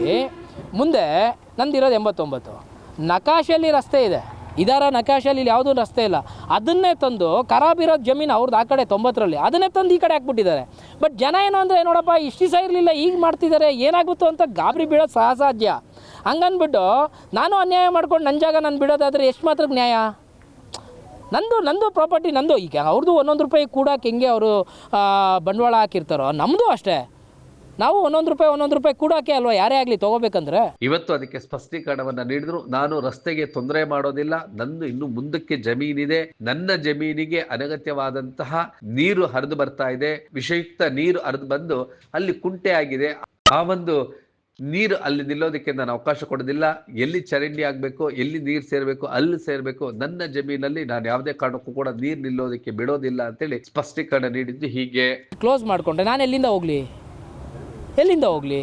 D: ಮುಂದೆ ನಂದಿರೋದು 89, ನಕಾಶೆಯಲ್ಲಿ ರಸ್ತೆ ಇದೆ, ಇದಾರ ನಕಾಶಲ್ಲಿ ಇಲ್ಲಿ ಯಾವುದೂ ರಸ್ತೆ ಇಲ್ಲ. ಅದನ್ನೇ ತಂದು ಖರಾಬಿರೋ ಜಮೀನು ಅವ್ರದ್ದು ಆ ಕಡೆ 90ರಲ್ಲಿ ಅದನ್ನೇ ತಂದು ಈ ಕಡೆ ಹಾಕ್ಬಿಟ್ಟಿದ್ದಾರೆ. ಬಟ್ ಜನ ಏನು ಅಂದರೆ ನೋಡಪ್ಪ ಇಷ್ಟು ದಿವಸ ಇರಲಿಲ್ಲ ಈಗ ಮಾಡ್ತಿದ್ದಾರೆ ಏನಾಗುತ್ತೋ ಅಂತ ಗಾಬರಿ ಬೀಳೋದು ಸಾಧ್ಯ. ಹಂಗನ್ಬಿಟ್ಟು ನಾನು ಅನ್ಯಾಯ ಮಾಡ್ಕೊಂಡು ನನ್ನ ಜಾಗ ನಾನು ಬಿಡೋದಾದರೆ ಎಷ್ಟು ಮಾತ್ರಕ್ಕೆ ನ್ಯಾಯ? ನಂದು ಪ್ರಾಪರ್ಟಿ ನಂದು. ಈಗ ಅವ್ರದ್ದು 1 ರೂಪಾಯಿ ಕೂಡಕ್ಕೆ ಹೆಂಗೆ ಅವರು ಬಂಡವಾಳ ಹಾಕಿರ್ತಾರೋ ನಮ್ಮದು ಅಷ್ಟೇ. ನಾವು 1 ರೂಪಾಯಿ ಕೂಡಕ್ಕೆ ಅಲ್ವಾ ಯಾರೇ ಆಗಲಿ ತೊಗೋಬೇಕಂದ್ರೆ.
E: ಇವತ್ತು ಅದಕ್ಕೆ ಸ್ಪಷ್ಟೀಕರಣವನ್ನ ನೀಡಿದ್ರು. ನಾನು ರಸ್ತೆಗೆ ತೊಂದರೆ ಮಾಡೋದಿಲ್ಲ, ನಂದು ಇನ್ನು ಮುಂದಕ್ಕೆ ಜಮೀನಿದೆ, ನನ್ನ ಜಮೀನಿಗೆ ಅನಗತ್ಯವಾದಂತಹ ನೀರು ಹರಿದು ಬರ್ತಾ ಇದೆ, ವಿಷಯುಕ್ತ ನೀರು ಹರಿದು ಬಂದು ಅಲ್ಲಿ ಕುಂಟೆ ಆಗಿದೆ. ಆ ಒಂದು ನೀರು ಅಲ್ಲಿ ನಿಲ್ಲೋದಕ್ಕೆ ನಾನು ಅವಕಾಶ ಕೊಡೋದಿಲ್ಲ. ಎಲ್ಲಿ ಚರಂಡಿ ಆಗಬೇಕು, ಎಲ್ಲಿ ನೀರು ಸೇರಬೇಕು ಅಲ್ಲಿ ಸೇರಬೇಕು. ನನ್ನ ಜಮೀನಲ್ಲಿ ನಾನು ಯಾವುದೇ ಕಾರಣಕ್ಕೂ ಕೂಡ ನೀರು ನಿಲ್ಲೋದಕ್ಕೆ ಬಿಡೋದಿಲ್ಲ ಅಂತೇಳಿ ಸ್ಪಷ್ಟೀಕರಣ ನೀಡಿದ್ದು. ಹೀಗೆ
D: ಕ್ಲೋಸ್ ಮಾಡಿಕೊಂಡ್ರೆ ನಾನು ಎಲ್ಲಿಂದ ಹೋಗಲಿ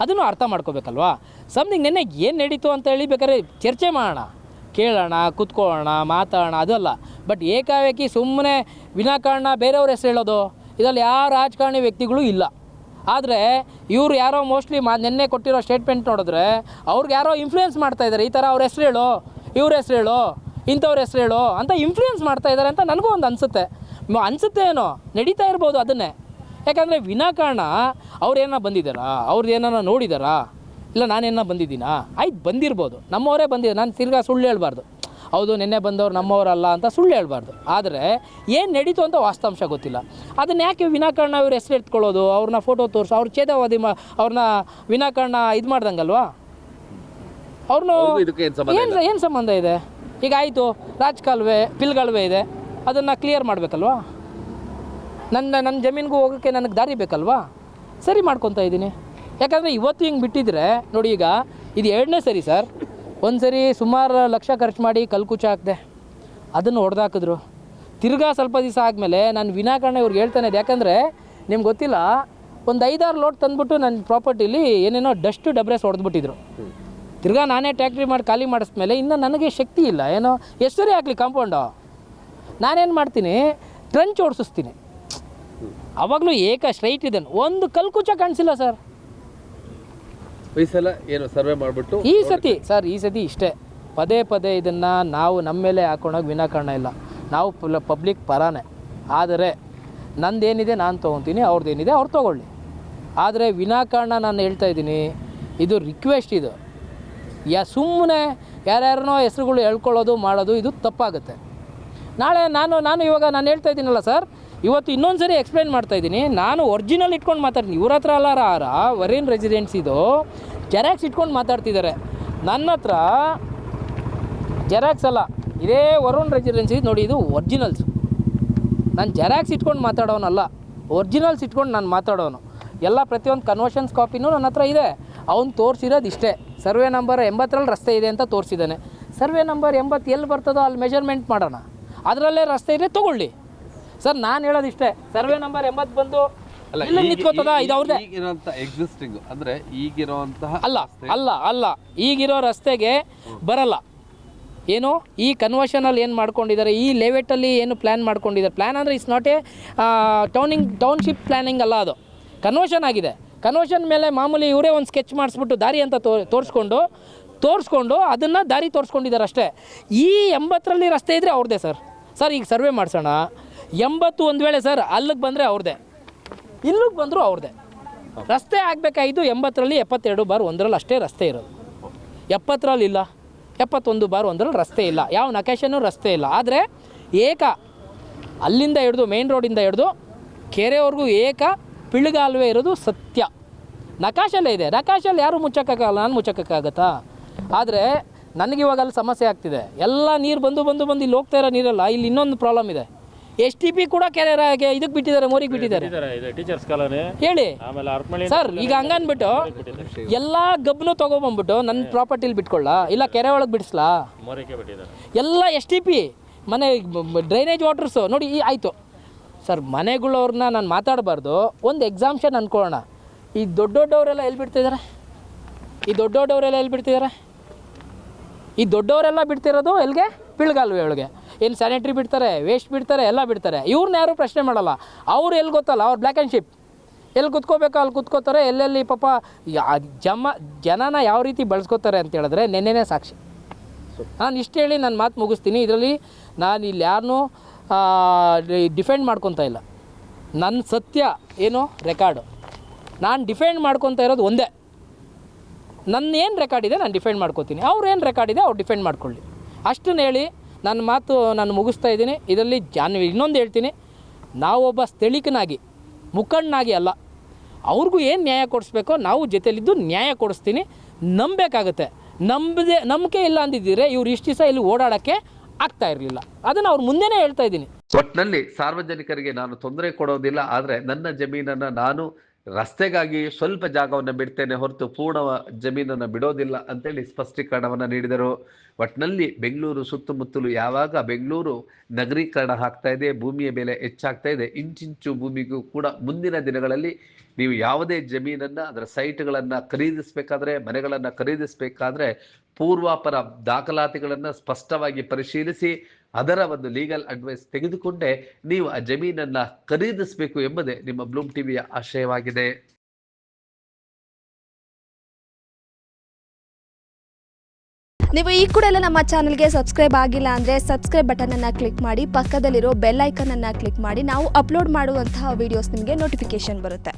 D: ಅದನ್ನು ಅರ್ಥ ಮಾಡ್ಕೋಬೇಕಲ್ವಾ. ಸಮಥಿಂಗ್ ನೆನ್ನೆ ಏನು ನಡೀತು ಅಂತ ಹೇಳಿ ಬೇಕಾದ್ರೆ ಚರ್ಚೆ ಮಾಡೋಣ, ಕೇಳೋಣ, ಕೂತ್ಕೊಳ್ಳೋಣ, ಮಾತಾಡೋಣ, ಅದಲ್ಲ. ಬಟ್ ಏಕಾಏಕಿ ಸುಮ್ಮನೆ ವಿನಾಕಾರಣ ಬೇರೆಯವ್ರ ಹೆಸರು ಹೇಳೋದು, ಇದರಲ್ಲಿ ಯಾವ ರಾಜಕಾರಣಿ ವ್ಯಕ್ತಿಗಳು ಇಲ್ಲ. ಆದರೆ ಇವರು ಯಾರೋ ಮೋಸ್ಟ್ಲಿ ನೆನ್ನೆ ಕೊಟ್ಟಿರೋ ಸ್ಟೇಟ್ಮೆಂಟ್ ನೋಡಿದ್ರೆ ಅವ್ರಿಗೆ ಯಾರೋ ಇನ್ಫ್ಲೂಯೆನ್ಸ್ ಮಾಡ್ತಾಯಿದ್ದಾರೆ. ಈ ಥರ ಅವ್ರ ಹೆಸರು ಹೇಳು, ಇವ್ರ ಹೆಸರು ಹೇಳು, ಇಂಥವ್ರ ಹೆಸರು ಹೇಳು ಅಂತ ಇನ್ಫ್ಲೂಯೆನ್ಸ್ ಮಾಡ್ತಾಯಿದ್ದಾರೆ ಅಂತ ನನಗೂ ಒಂದು ಅನಿಸುತ್ತೆ ಏನೋ ನಡೀತಾ ಇರ್ಬೋದು ಅದನ್ನೇ. ಯಾಕಂದರೆ ವಿನಾಕಾರಣ ಅವ್ರೇನ ಬಂದಿದ್ದಾರಾ, ಅವ್ರದ್ದು ಏನಾರ ನೋಡಿದಾರಾ, ಇಲ್ಲ ನಾನೇನ ಬಂದಿದ್ದೀನಾ? ಆಯ್ತು ಬಂದಿರ್ಬೋದು, ನಮ್ಮವರೇ ಬಂದಿದ್ದಾರೆ. ನಾನು ತಿರ್ಗಾ ಸುಳ್ಳು ಹೇಳ್ಬಾರ್ದು, ಹೌದು ನಿನ್ನೆ ಬಂದವ್ರು ನಮ್ಮವರಲ್ಲ ಅಂತ ಸುಳ್ಳು ಹೇಳ್ಬಾರ್ದು. ಆದರೆ ಏನು ನಡೀತು ಅಂತ ವಾಸ್ತವಾಂಶ ಗೊತ್ತಿಲ್ಲ. ಅದನ್ನು ಯಾಕೆ ವಿನಾಕಾರಣ ಇವ್ರು ಹೆಸರು ಎತ್ಕೊಳ್ಳೋದು, ಅವ್ರನ್ನ ಫೋಟೋ ತೋರಿಸು, ಅವ್ರು ಛೇದವಾದಿ ಅವ್ರನ್ನ ವಿನಾಕಾರಣ ಇದು ಮಾಡ್ದಂಗಲ್ವಾ? ಅವ್ರನ್ನು ಏನು ಸಂಬಂಧ ಇದೆ? ಈಗ ಆಯಿತು ರಾಜಕಾಲುವೆ ಪಿಲ್ಗಾಲುವೆ ಇದೆ, ಅದನ್ನು ಕ್ಲಿಯರ್ ಮಾಡಬೇಕಲ್ವಾ? ನನ್ನ ಜಮೀನಿಗೂ ಹೋಗೋಕ್ಕೆ ನನಗೆ ದಾರಿ ಬೇಕಲ್ವಾ? ಸರಿ ಮಾಡ್ಕೊತಾ ಇದ್ದೀನಿ. ಯಾಕಂದರೆ ಇವತ್ತು ಹಿಂಗೆ ಬಿಟ್ಟಿದ್ರೆ ನೋಡಿ, ಈಗ ಇದು 2ನೇ ಸರಿ ಸರ್. ಒಂದು ಸರಿ ಸುಮಾರು ಲಕ್ಷ ಖರ್ಚು ಮಾಡಿ ಕಲ್ಕುಚ್ಚ ಹಾಕಿದೆ, ಅದನ್ನು ಹೊಡೆದಾಕಿದ್ರು. ತಿರ್ಗಾ ಸ್ವಲ್ಪ ದಿವಸ ಆದಮೇಲೆ ನಾನು ವಿನಾಕಾರಣ ಇವ್ರಿಗೆ ಹೇಳ್ತಾನೆ ಇದೆ. ಯಾಕಂದರೆ ನಿಮ್ಗೆ ಗೊತ್ತಿಲ್ಲ, ಒಂದು 5-6 ಲೋಡ್ ತಂದುಬಿಟ್ಟು ನನ್ನ ಪ್ರಾಪರ್ಟಿಲಿ ಏನೇನೋ ಡಸ್ಟು ಡಬ್ರೆಸ್ ಹೊಡೆದ್ಬಿಟ್ಟಿದ್ರು. ತಿರ್ಗಾ ನಾನೇ ಟ್ಯಾಕ್ಟ್ರಿ ಮಾಡಿ ಖಾಲಿ ಮಾಡಿಸ್ಮೇಲೆ ಇನ್ನು ನನಗೆ ಶಕ್ತಿ ಇಲ್ಲ. ಏನೋ ಎಷ್ಟು ಸರಿ ಹಾಕಲಿ ಕಾಂಪೌಂಡು, ನಾನೇನು ಮಾಡ್ತೀನಿ, ಟ್ರಂಚ್ ಓಡಿಸ್ತೀನಿ. ಅವಾಗಲೂ ಸ್ಟ್ರೈಟ್ ಇದೆ, ಒಂದು ಕಲ್ಕುಚ್ಚ ಕಾಣಿಸಿಲ್ಲ ಸರ್.
E: ಈ ಸಲ ಏನು ಸರ್ವೆ ಮಾಡಿಬಿಟ್ಟು
D: ಈ ಸತಿ ಇಷ್ಟೇ ಪದೇ ಇದನ್ನು ನಾವು ನಮ್ಮ ಮೇಲೆ ಹಾಕೊಂಡೋಗಿ ವಿನಾಕಾರಣ ಇಲ್ಲ. ನಾವು ಪಬ್ಲಿಕ್ ಪರಾನೇ. ಆದರೆ ನಂದೇನಿದೆ ನಾನು ತೊಗೊತೀನಿ, ಅವ್ರದ್ದೇನಿದೆ ಅವ್ರು ತೊಗೊಳ್ಳಿ. ಆದರೆ ವಿನಾಕಾರಣ ನಾನು ಹೇಳ್ತಾ ಇದ್ದೀನಿ, ಇದು ರಿಕ್ವೆಸ್ಟ್. ಇದು ಸುಮ್ಮನೆ ಯಾರ್ಯಾರನೋ ಹೆಸ್ರುಗಳು ಹೇಳ್ಕೊಳ್ಳೋದು ಮಾಡೋದು ಇದು ತಪ್ಪಾಗುತ್ತೆ. ನಾಳೆ ನಾನು ಇವಾಗ ನಾನು ಹೇಳ್ತಾ ಇದ್ದೀನಲ್ಲ ಸರ್, ಇವತ್ತು ಇನ್ನೊಂದು ಸರಿ ಎಕ್ಸ್ಪ್ಲೈನ್ ಮಾಡ್ತಾಯಿದ್ದೀನಿ. ನಾನು ಒರಿಜಿನಲ್ ಇಟ್ಕೊಂಡು ಮಾತಾಡ್ತೀನಿ. ಇವ್ರ ಹತ್ರ ಅಲ್ಲ ವರೀನ್ ರೆಸಿಡೆನ್ಸಿದು ಜೆರಾಕ್ಸ್ ಇಟ್ಕೊಂಡು ಮಾತಾಡ್ತಿದ್ದಾರೆ. ನನ್ನ ಹತ್ರ ಜೆರಾಕ್ಸ್ ಅಲ್ಲ, ಇದೇ ವರುಣ್ ರೆಸಿಡೆನ್ಸಿ ನೋಡಿ, ಇದು ಒರಿಜಿನಲ್ಸ್. ನಾನು ಜೆರಾಕ್ಸ್ ಇಟ್ಕೊಂಡು ಮಾತಾಡೋನಲ್ಲ, ಒರಿಜಿನಲ್ಸ್ ಇಟ್ಕೊಂಡು ನಾನು ಮಾತಾಡೋನು. ಎಲ್ಲ ಪ್ರತಿಯೊಂದು ಕನ್ವರ್ಷನ್ಸ್ ಕಾಪಿನೂ ನನ್ನ ಹತ್ರ ಇದೆ. ಅವ್ನು ತೋರಿಸಿರೋದು ಇಷ್ಟೇ, ಸರ್ವೆ ನಂಬರ್ 80ರಲ್ಲಿ ರಸ್ತೆ ಇದೆ ಅಂತ ತೋರಿಸಿದ್ದಾನೆ. ಸರ್ವೆ ನಂಬರ್ 80 ಎಲ್ಲಿ ಬರ್ತದೋ ಅಲ್ಲಿ ಮೆಜರ್ಮೆಂಟ್ ಮಾಡೋಣ, ಅದರಲ್ಲೇ ರಸ್ತೆ ಇದೆ ತೊಗೊಳ್ಳಿ ಸರ್. ನಾನು ಹೇಳೋದಿಷ್ಟೇ, ಸರ್ವೆ ನಂಬರ್ 80 ಬಂದು ಇಲ್ಲ ನಿಂತ್ಕೋತದ, ಇದು ಅವ್ರದ್ದೇ.
E: ಎಕ್ಸಿಸ್ಟಿಂಗ್ ಅಂದರೆ ಈಗಿರುವಂತಹ
D: ಅಲ್ಲ ಈಗಿರೋ ರಸ್ತೆಗೆ ಬರಲ್ಲ. ಏನು ಈ ಕನ್ವರ್ಷನಲ್ಲಿ ಏನು ಮಾಡ್ಕೊಂಡಿದ್ದಾರೆ, ಈ ಲೇಔಟಲ್ಲಿ ಏನು ಪ್ಲ್ಯಾನ್ ಮಾಡ್ಕೊಂಡಿದ್ದಾರೆ. ಪ್ಲ್ಯಾನ್ ಅಂದರೆ it's not A township planning ಅಲ್ಲ, ಅದು ಕನ್ವರ್ಷನ್ ಆಗಿದೆ. ಕನ್ವರ್ಷನ್ ಮೇಲೆ ಮಾಮೂಲಿ ಇವರೇ ಒಂದು ಸ್ಕೆಚ್ ಮಾಡಿಸ್ಬಿಟ್ಟು ದಾರಿ ಅಂತ ತೋರಿಸ್ಕೊಂಡು ಅದನ್ನು ದಾರಿ ತೋರಿಸ್ಕೊಂಡಿದ್ದಾರೆ ಅಷ್ಟೇ. ಈ 80ರಲ್ಲಿ ರಸ್ತೆ ಇದ್ದರೆ ಅವ್ರದ್ದೇ ಸರ್. ಈಗ ಸರ್ವೆ ಮಾಡಿಸೋಣ, 80 ಒಂದು ವೇಳೆ ಸರ್ ಅಲ್ಲಿಗೆ ಬಂದರೆ ಅವ್ರದ್ದೇ, ಇಲ್ಲಿಗೆ ಬಂದರೂ ಅವ್ರದ್ದೇ. ರಸ್ತೆ ಆಗಬೇಕಾಗಿದ್ದು 80ರಲ್ಲಿ 72/1 ಅಷ್ಟೇ ರಸ್ತೆ ಇರೋದು. 70ರಲ್ಲಿ ಇಲ್ಲ, 71/1 ರಸ್ತೆ ಇಲ್ಲ, ಯಾವ ನಕಾಶನೂ ರಸ್ತೆ ಇಲ್ಲ. ಆದರೆ ಅಲ್ಲಿಂದ ಹಿಡಿದು ಮೇನ್ ರೋಡಿಂದ ಹಿಡಿದು ಕೆರೆವರೆಗೂ ಪಿಳ್ಗಾಲುವೆ ಇರೋದು ಸತ್ಯ. ನಕಾಶಲ್ಲೇ ಇದೆ. ನಕಾಶಲ್ಲಿ ಯಾರೂ ಮುಚ್ಚಕ್ಕಾಗಲ್ಲ, ನಾನು ಮುಚ್ಚಕ್ಕಾಗತ್ತಾ? ಆದರೆ ನನಗಿವಾಗ ಅಲ್ಲಿ ಸಮಸ್ಯೆ ಆಗ್ತಿದೆ. ಎಲ್ಲ ನೀರು ಬಂದು ಇಲ್ಲಿ ಹೋಗ್ತಾ ಇರೋ ನೀರಲ್ಲ. ಇಲ್ಲಿ ಇನ್ನೊಂದು ಪ್ರಾಬ್ಲಮ್ ಇದೆ. STP ಕೂಡ ಕೆರೆ ಇದಕ್ಕೆ ಬಿಟ್ಟಿದ್ದಾರೆ, ಮೋರಿಗೆ ಬಿಟ್ಟಿದ್ದಾರೆ. ಹೇಳಿ ಸರ್. ಈಗ ಹಂಗನ್ಬಿಟ್ಟು ಎಲ್ಲ ಗಬ್ನು ತೊಗೊಬಂದ್ಬಿಟ್ಟು ನನ್ನ ಪ್ರಾಪರ್ಟಿಲಿ ಬಿಟ್ಕೊಳ್ಳ, ಇಲ್ಲ ಕೆರೆ ಒಳಗೆ ಬಿಡಿಸ್ಲಾ? ಎಲ್ಲ STP ಮನೆ ಡ್ರೈನೇಜ್ ವಾಟರ್ಸು ನೋಡಿ. ಆಯಿತು ಸರ್, ಮನೆಗಳವ್ರನ್ನ ನಾನು ಮಾತಾಡಬಾರ್ದು. ಒಂದು ಎಕ್ಸಾಮ್ಷನ್ ಅಂದ್ಕೊಳ್ಳೋಣ. ಈ ದೊಡ್ಡವರೆಲ್ಲ ಎಲ್ಲಿ ಬಿಡ್ತಿದ್ದಾರೆ? ಈ ದೊಡ್ಡವರೆಲ್ಲ ಬಿಡ್ತಿರೋದು ಎಲ್ಲಿಗೆ? ಪಿಳ್ಗಾಲುವೆ ಒಳಗೆ. ಏನು ಸ್ಯಾನಿಟ್ರಿ ಬಿಡ್ತಾರೆ, ವೇಸ್ಟ್ ಬಿಡ್ತಾರೆ, ಎಲ್ಲ ಬಿಡ್ತಾರೆ. ಇವ್ರನ್ನ ಯಾರೂ ಪ್ರಶ್ನೆ ಮಾಡಲ್ಲ. ಅವ್ರು ಎಲ್ಲಿ ಗೊತ್ತಲ್ಲ, ಅವ್ರು ಬ್ಲ್ಯಾಕ್ ಆ್ಯಂಡ್ ಶಿಪ್ ಎಲ್ಲಿ ಕುತ್ಕೋಬೇಕೋ ಅಲ್ಲಿ ಕುತ್ಕೋತಾರೆ. ಎಲ್ಲೆಲ್ಲಿ ಪಾಪ ಜನನ ಯಾವ ರೀತಿ ಬಳಸ್ಕೋತಾರೆ ಅಂತ ಹೇಳಿದ್ರೆ ನೆನ್ನೆನೇ ಸಾಕ್ಷಿ. ನಾನು ಇಷ್ಟು ಹೇಳಿ ನನ್ನ ಮಾತು ಮುಗಿಸ್ತೀನಿ. ಇದರಲ್ಲಿ ನಾನು ಇಲ್ಲಿ ಯಾರನ್ನೂ ಡಿಫೆಂಡ್ ಮಾಡ್ಕೊತಾ ಇಲ್ಲ. ನನ್ನ ಸತ್ಯ ಏನು ರೆಕಾರ್ಡು, ನಾನು ಡಿಫೆಂಡ್ ಮಾಡ್ಕೊತಾ ಇರೋದು ಒಂದೇ. ನನ್ನ ಏನು ರೆಕಾರ್ಡ್ ಇದೆ ನಾನು ಡಿಫೆಂಡ್ ಮಾಡ್ಕೋತೀನಿ, ಅವ್ರು ಏನು ರೆಕಾರ್ಡ್ ಇದೆ ಅವ್ರು ಡಿಫೆಂಡ್ ಮಾಡ್ಕೊಳ್ಳಿ. ಅಷ್ಟನ್ನು ಹೇಳಿ ನನ್ನ ಮಾತು ನಾನು ಮುಗಿಸ್ತಾ ಇದ್ದೀನಿ. ಇದರಲ್ಲಿ ಇನ್ನೊಂದು ಹೇಳ್ತೀನಿ, ನಾವೊಬ್ಬ ಸ್ಥಳೀಕನಾಗಿ ಮುಖಂಡನಾಗಿ ಅಲ್ಲ, ಅವ್ರಿಗೂ ಏನು ನ್ಯಾಯ ಕೊಡಿಸ್ಬೇಕೋ ನಾವು ಜೊತೆಲಿದ್ದು ನ್ಯಾಯ ಕೊಡಿಸ್ತೀನಿ. ನಂಬಬೇಕಾಗುತ್ತೆ. ನಂಬಿಕೆ ಇಲ್ಲ ಅಂದಿದ್ದರೆ ಇವ್ರು ಇಷ್ಟು ದಿವಸ ಇಲ್ಲಿ ಓಡಾಡೋಕ್ಕೆ ಆಗ್ತಾ ಇರಲಿಲ್ಲ. ಅದನ್ನು ಅವ್ರು ಮುಂದೆನೇ ಹೇಳ್ತಾ ಇದ್ದೀನಿ.
E: ಒಟ್ಟಿನಲ್ಲಿ ಸಾರ್ವಜನಿಕರಿಗೆ ನಾನು ತೊಂದರೆ ಕೊಡೋದಿಲ್ಲ, ಆದರೆ ನನ್ನ ಜಮೀನನ್ನು ನಾನು ರಸ್ತೆಗಾಗಿ ಸ್ವಲ್ಪ ಜಾಗವನ್ನು ಬಿಡ್ತೇನೆ ಹೊರತು ಪೂರ್ಣ ಜಮೀನನ್ನು ಬಿಡೋದಿಲ್ಲ ಅಂತೇಳಿ ಸ್ಪಷ್ಟೀಕರಣವನ್ನು ನೀಡಿದರು. ಒಟ್ಟಿನಲ್ಲಿ ಬೆಂಗಳೂರು ಸುತ್ತಮುತ್ತಲು ಯಾವಾಗ ಬೆಂಗಳೂರು ನಗರೀಕರಣ ಆಗ್ತಾ ಇದೆ, ಭೂಮಿಯ ಬೆಲೆ ಹೆಚ್ಚಾಗ್ತಾ ಇದೆ, ಇಂಚಿಂಚು ಭೂಮಿಗೂ ಕೂಡ ಮುಂದಿನ ದಿನಗಳಲ್ಲಿ ನೀವು ಯಾವುದೇ ಜಮೀನನ್ನು ಅದರ ಸೈಟ್ಗಳನ್ನು ಖರೀದಿಸಬೇಕಾದ್ರೆ, ಮನೆಗಳನ್ನು ಖರೀದಿಸಬೇಕಾದ್ರೆ ಪೂರ್ವಾಪರ ದಾಖಲಾತಿಗಳನ್ನು ಸ್ಪಷ್ಟವಾಗಿ ಪರಿಶೀಲಿಸಿ ಅದರ ಒಂದು ಲೀಗಲ್ ಅಡ್ವೈಸ್ ತೆಗೆದುಕೊಂಡೇ ನೀವು ಆ ಜಮೀನನ್ನು ಖರೀದಿಸಬೇಕು ಎಂಬುದೇ ನಿಮ್ಮ ಬ್ಲೂಮ್ ಟಿವಿಯ ಆಶಯವಾಗಿದೆ.
J: ನೀವು ಈ ಕೂಡ ಎಲ್ಲ ನಮ್ಮ ಚಾನಲ್ಗೆ ಸಬ್ಸ್ಕ್ರೈಬ್ ಆಗಿಲ್ಲ ಅಂದರೆ ಸಬ್ಸ್ಕ್ರೈಬ್ ಬಟನನ್ನು ಕ್ಲಿಕ್ ಮಾಡಿ, ಪಕ್ಕದಲ್ಲಿರೋ ಬೆಲ್ ಐಕನನ್ನು ಕ್ಲಿಕ್ ಮಾಡಿ. ನಾವು ಅಪ್ಲೋಡ್ ಮಾಡುವಂತಹ ವೀಡಿಯೋಸ್ ನಿಮಗೆ ನೋಟಿಫಿಕೇಶನ್ ಬರುತ್ತೆ.